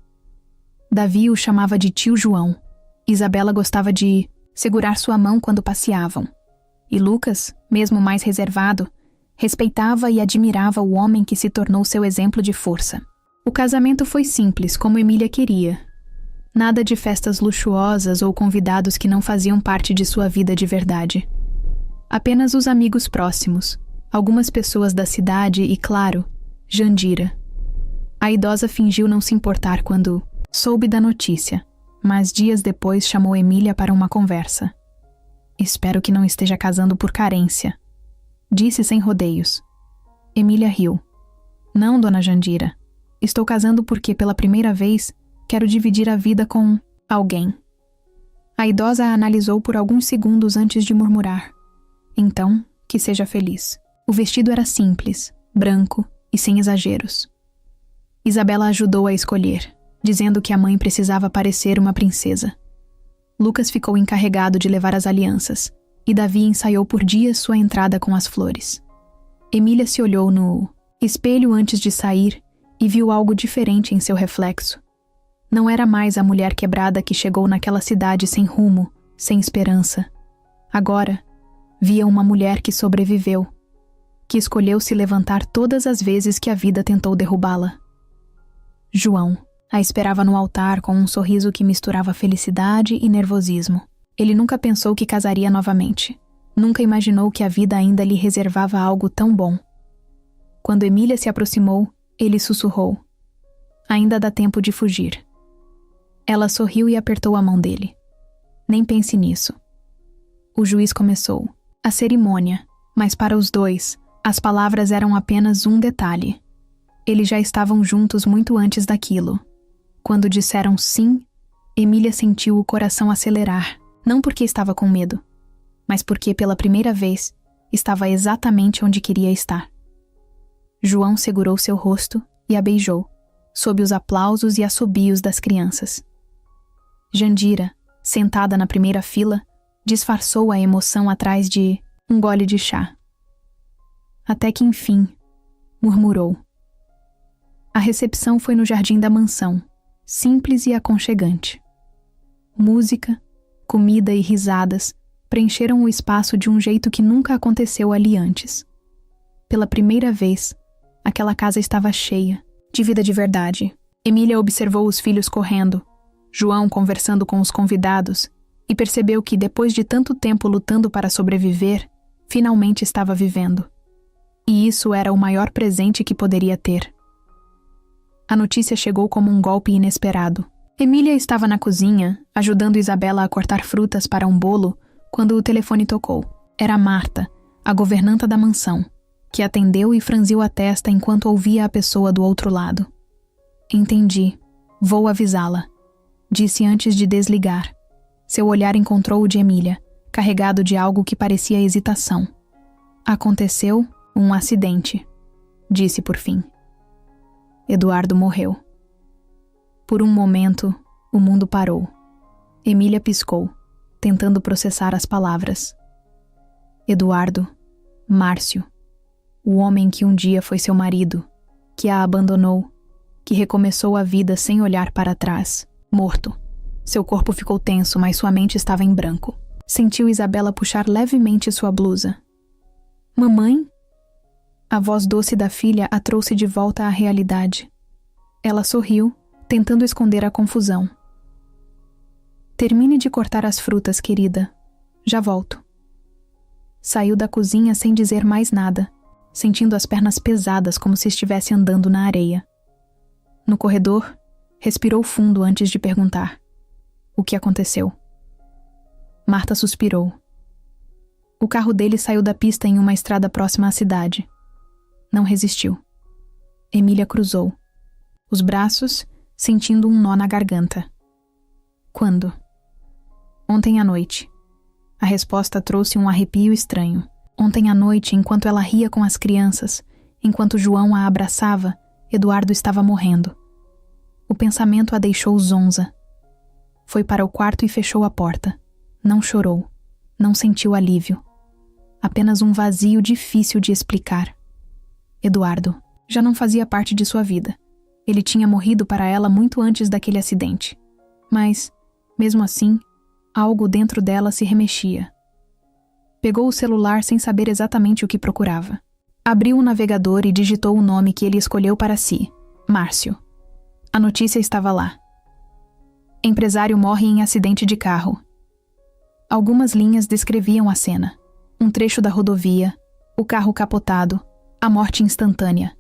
Davi o chamava de tio João. Isabela gostava de segurar sua mão quando passeavam. E Lucas, mesmo mais reservado, respeitava e admirava o homem que se tornou seu exemplo de força. O casamento foi simples, como Emília queria. Nada de festas luxuosas ou convidados que não faziam parte de sua vida de verdade. Apenas os amigos próximos, algumas pessoas da cidade e, claro, Jandira. A idosa fingiu não se importar quando soube da notícia, mas dias depois chamou Emília para uma conversa. Espero que não esteja casando por carência, disse sem rodeios. Emília riu. Não, dona Jandira. Estou casando porque, pela primeira vez, quero dividir a vida com alguém. A idosa a analisou por alguns segundos antes de murmurar. Então, que seja feliz. O vestido era simples, branco e sem exageros. Isabela ajudou a escolher, dizendo que a mãe precisava parecer uma princesa. Lucas ficou encarregado de levar as alianças, e Davi ensaiou por dias sua entrada com as flores. Emília se olhou no espelho antes de sair e viu algo diferente em seu reflexo. Não era mais a mulher quebrada que chegou naquela cidade sem rumo, sem esperança. Agora, via uma mulher que sobreviveu, que escolheu se levantar todas as vezes que a vida tentou derrubá-la. João a esperava no altar com um sorriso que misturava felicidade e nervosismo. Ele nunca pensou que casaria novamente. Nunca imaginou que a vida ainda lhe reservava algo tão bom. Quando Emília se aproximou, ele sussurrou. Ainda dá tempo de fugir. Ela sorriu e apertou a mão dele. Nem pense nisso. O juiz começou. A cerimônia, mas para os dois, as palavras eram apenas um detalhe. Eles já estavam juntos muito antes daquilo. Quando disseram sim, Emília sentiu o coração acelerar, não porque estava com medo, mas porque, pela primeira vez, estava exatamente onde queria estar. João segurou seu rosto e a beijou, sob os aplausos e assobios das crianças. Jandira, sentada na primeira fila, disfarçou a emoção atrás de um gole de chá. Até que, enfim, murmurou. A recepção foi no jardim da mansão, simples e aconchegante. Música, comida e risadas preencheram o espaço de um jeito que nunca aconteceu ali antes. Pela primeira vez, aquela casa estava cheia, de vida de verdade. Emília observou os filhos correndo, João conversando com os convidados, e percebeu que, depois de tanto tempo lutando para sobreviver, finalmente estava vivendo. E isso era o maior presente que poderia ter. A notícia chegou como um golpe inesperado. Emília estava na cozinha, ajudando Isabela a cortar frutas para um bolo, quando o telefone tocou. Era Marta, a governanta da mansão, que atendeu e franziu a testa enquanto ouvia a pessoa do outro lado. Entendi. Vou avisá-la, disse antes de desligar. Seu olhar encontrou o de Emília, carregado de algo que parecia hesitação. Aconteceu um acidente, disse por fim. Eduardo morreu. Por um momento, o mundo parou. Emília piscou, tentando processar as palavras. Eduardo, Márcio, o homem que um dia foi seu marido, que a abandonou, que recomeçou a vida sem olhar para trás, morto. Seu corpo ficou tenso, mas sua mente estava em branco. Sentiu Isabela puxar levemente sua blusa. Mamãe? A voz doce da filha a trouxe de volta à realidade. Ela sorriu, tentando esconder a confusão. Termine de cortar as frutas, querida. Já volto. Saiu da cozinha sem dizer mais nada, sentindo as pernas pesadas como se estivesse andando na areia. No corredor, respirou fundo antes de perguntar. O que aconteceu? Marta suspirou. O carro dele saiu da pista em uma estrada próxima à cidade. Não resistiu. Emília cruzou, os braços sentindo um nó na garganta. Quando? Ontem à noite. A resposta trouxe um arrepio estranho. Ontem à noite, enquanto ela ria com as crianças, enquanto João a abraçava, Eduardo estava morrendo. O pensamento a deixou zonza. Foi para o quarto e fechou a porta. Não chorou. Não sentiu alívio. Apenas um vazio difícil de explicar. Eduardo já não fazia parte de sua vida. Ele tinha morrido para ela muito antes daquele acidente. Mas, mesmo assim, algo dentro dela se remexia. Pegou o celular sem saber exatamente o que procurava. Abriu o navegador e digitou o nome que ele escolheu para si, Márcio. A notícia estava lá. Empresário morre em acidente de carro. Algumas linhas descreviam a cena. Um trecho da rodovia, o carro capotado, a morte instantânea.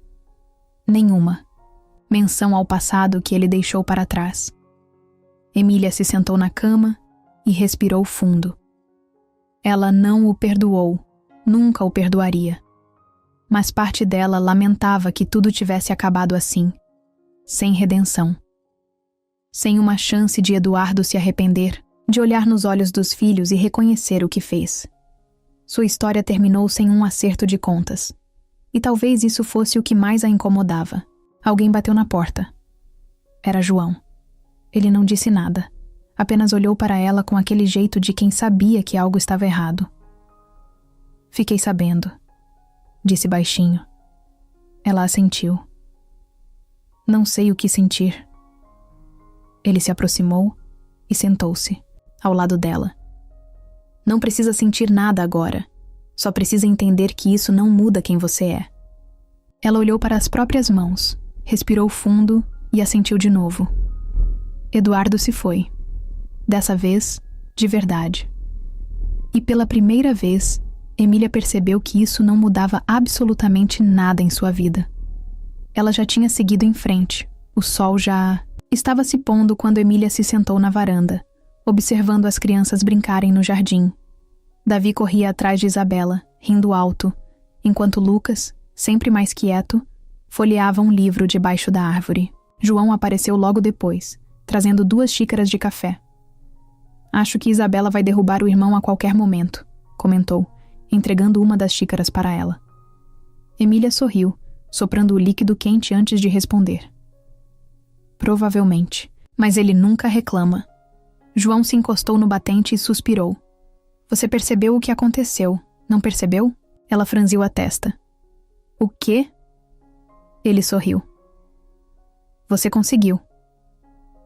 Nenhuma menção ao passado que ele deixou para trás. Emília se sentou na cama e respirou fundo. Ela não o perdoou, nunca o perdoaria. Mas parte dela lamentava que tudo tivesse acabado assim, sem redenção. Sem uma chance de Eduardo se arrepender, de olhar nos olhos dos filhos e reconhecer o que fez. Sua história terminou sem um acerto de contas. E talvez isso fosse o que mais a incomodava. Alguém bateu na porta. Era João. Ele não disse nada. Apenas olhou para ela com aquele jeito de quem sabia que algo estava errado. Fiquei sabendo, disse baixinho. Ela assentiu. Não sei o que sentir. Ele se aproximou e sentou-se, ao lado dela. Não precisa sentir nada agora. Só precisa entender que isso não muda quem você é. Ela olhou para as próprias mãos, respirou fundo e assentiu de novo. Eduardo se foi. Dessa vez, de verdade. E pela primeira vez, Emília percebeu que isso não mudava absolutamente nada em sua vida. Ela já tinha seguido em frente. O sol já estava se pondo quando Emília se sentou na varanda, observando as crianças brincarem no jardim. Davi corria atrás de Isabela, rindo alto, enquanto Lucas, sempre mais quieto, folheava um livro debaixo da árvore. João apareceu logo depois, trazendo 2 xícaras de café. Acho que Isabela vai derrubar o irmão a qualquer momento, comentou, entregando uma das xícaras para ela. Emília sorriu, soprando o líquido quente antes de responder. Provavelmente, mas ele nunca reclama. João se encostou no batente e suspirou. Você percebeu o que aconteceu, não percebeu? Ela franziu a testa. O quê? Ele sorriu. Você conseguiu.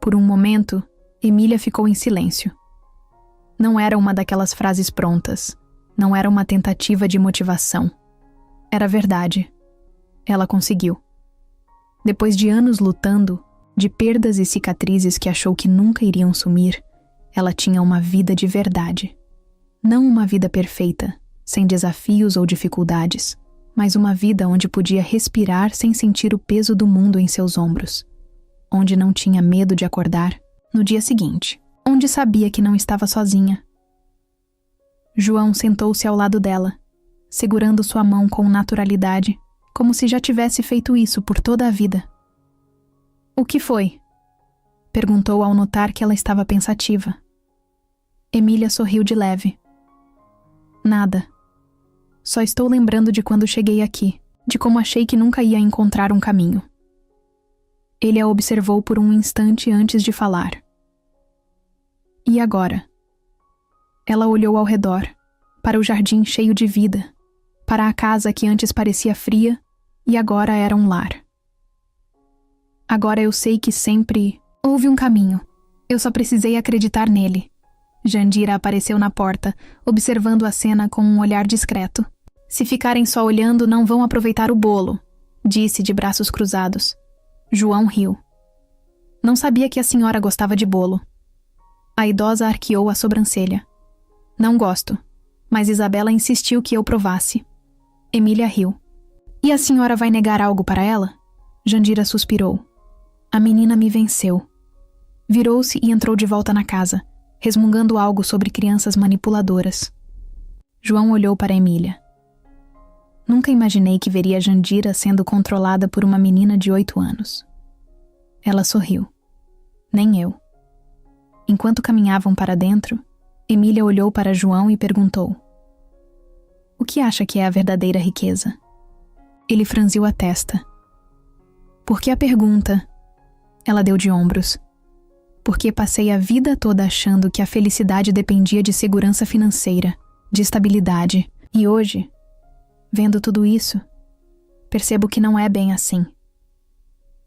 Por um momento, Emília ficou em silêncio. Não era uma daquelas frases prontas. Não era uma tentativa de motivação. Era verdade. Ela conseguiu. Depois de anos lutando, de perdas e cicatrizes que achou que nunca iriam sumir, ela tinha uma vida de verdade. Não uma vida perfeita, sem desafios ou dificuldades, mas uma vida onde podia respirar sem sentir o peso do mundo em seus ombros. Onde não tinha medo de acordar no dia seguinte. Onde sabia que não estava sozinha. João sentou-se ao lado dela, segurando sua mão com naturalidade, como se já tivesse feito isso por toda a vida. O que foi? Perguntou ao notar que ela estava pensativa. Emília sorriu de leve. Nada. Só estou lembrando de quando cheguei aqui, de como achei que nunca ia encontrar um caminho. Ele a observou por um instante antes de falar. E agora? Ela olhou ao redor, para o jardim cheio de vida, para a casa que antes parecia fria e agora era um lar. Agora eu sei que sempre houve um caminho. Eu só precisei acreditar nele. Jandira apareceu na porta, observando a cena com um olhar discreto. Se ficarem só olhando, não vão aproveitar o bolo, disse de braços cruzados. João riu. Não sabia que a senhora gostava de bolo. A idosa arqueou a sobrancelha. Não gosto, mas Isabela insistiu que eu provasse. Emília riu. E a senhora vai negar algo para ela? Jandira suspirou. A menina me venceu. Virou-se e entrou de volta na casa, resmungando algo sobre crianças manipuladoras. João olhou para Emília. Nunca imaginei que veria Jandira sendo controlada por uma menina de 8 anos. Ela sorriu. Nem eu. Enquanto caminhavam para dentro, Emília olhou para João e perguntou: O que acha que é a verdadeira riqueza? Ele franziu a testa. Por que a pergunta? Ela deu de ombros. Porque passei a vida toda achando que a felicidade dependia de segurança financeira, de estabilidade. E hoje, vendo tudo isso, percebo que não é bem assim.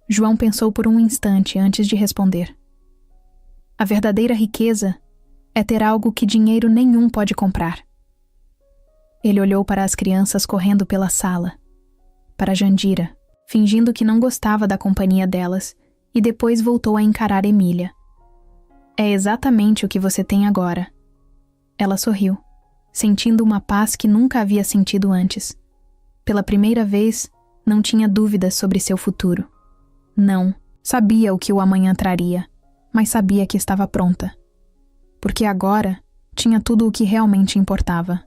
João pensou por um instante antes de responder. A verdadeira riqueza é ter algo que dinheiro nenhum pode comprar. Ele olhou para as crianças correndo pela sala, para Jandira, fingindo que não gostava da companhia delas, e depois voltou a encarar Emília. É exatamente o que você tem agora. Ela sorriu. sentindo uma paz que nunca havia sentido antes. Pela primeira vez, não tinha dúvidas sobre seu futuro. Não, sabia o que o amanhã traria, mas sabia que estava pronta. Porque agora tinha tudo o que realmente importava.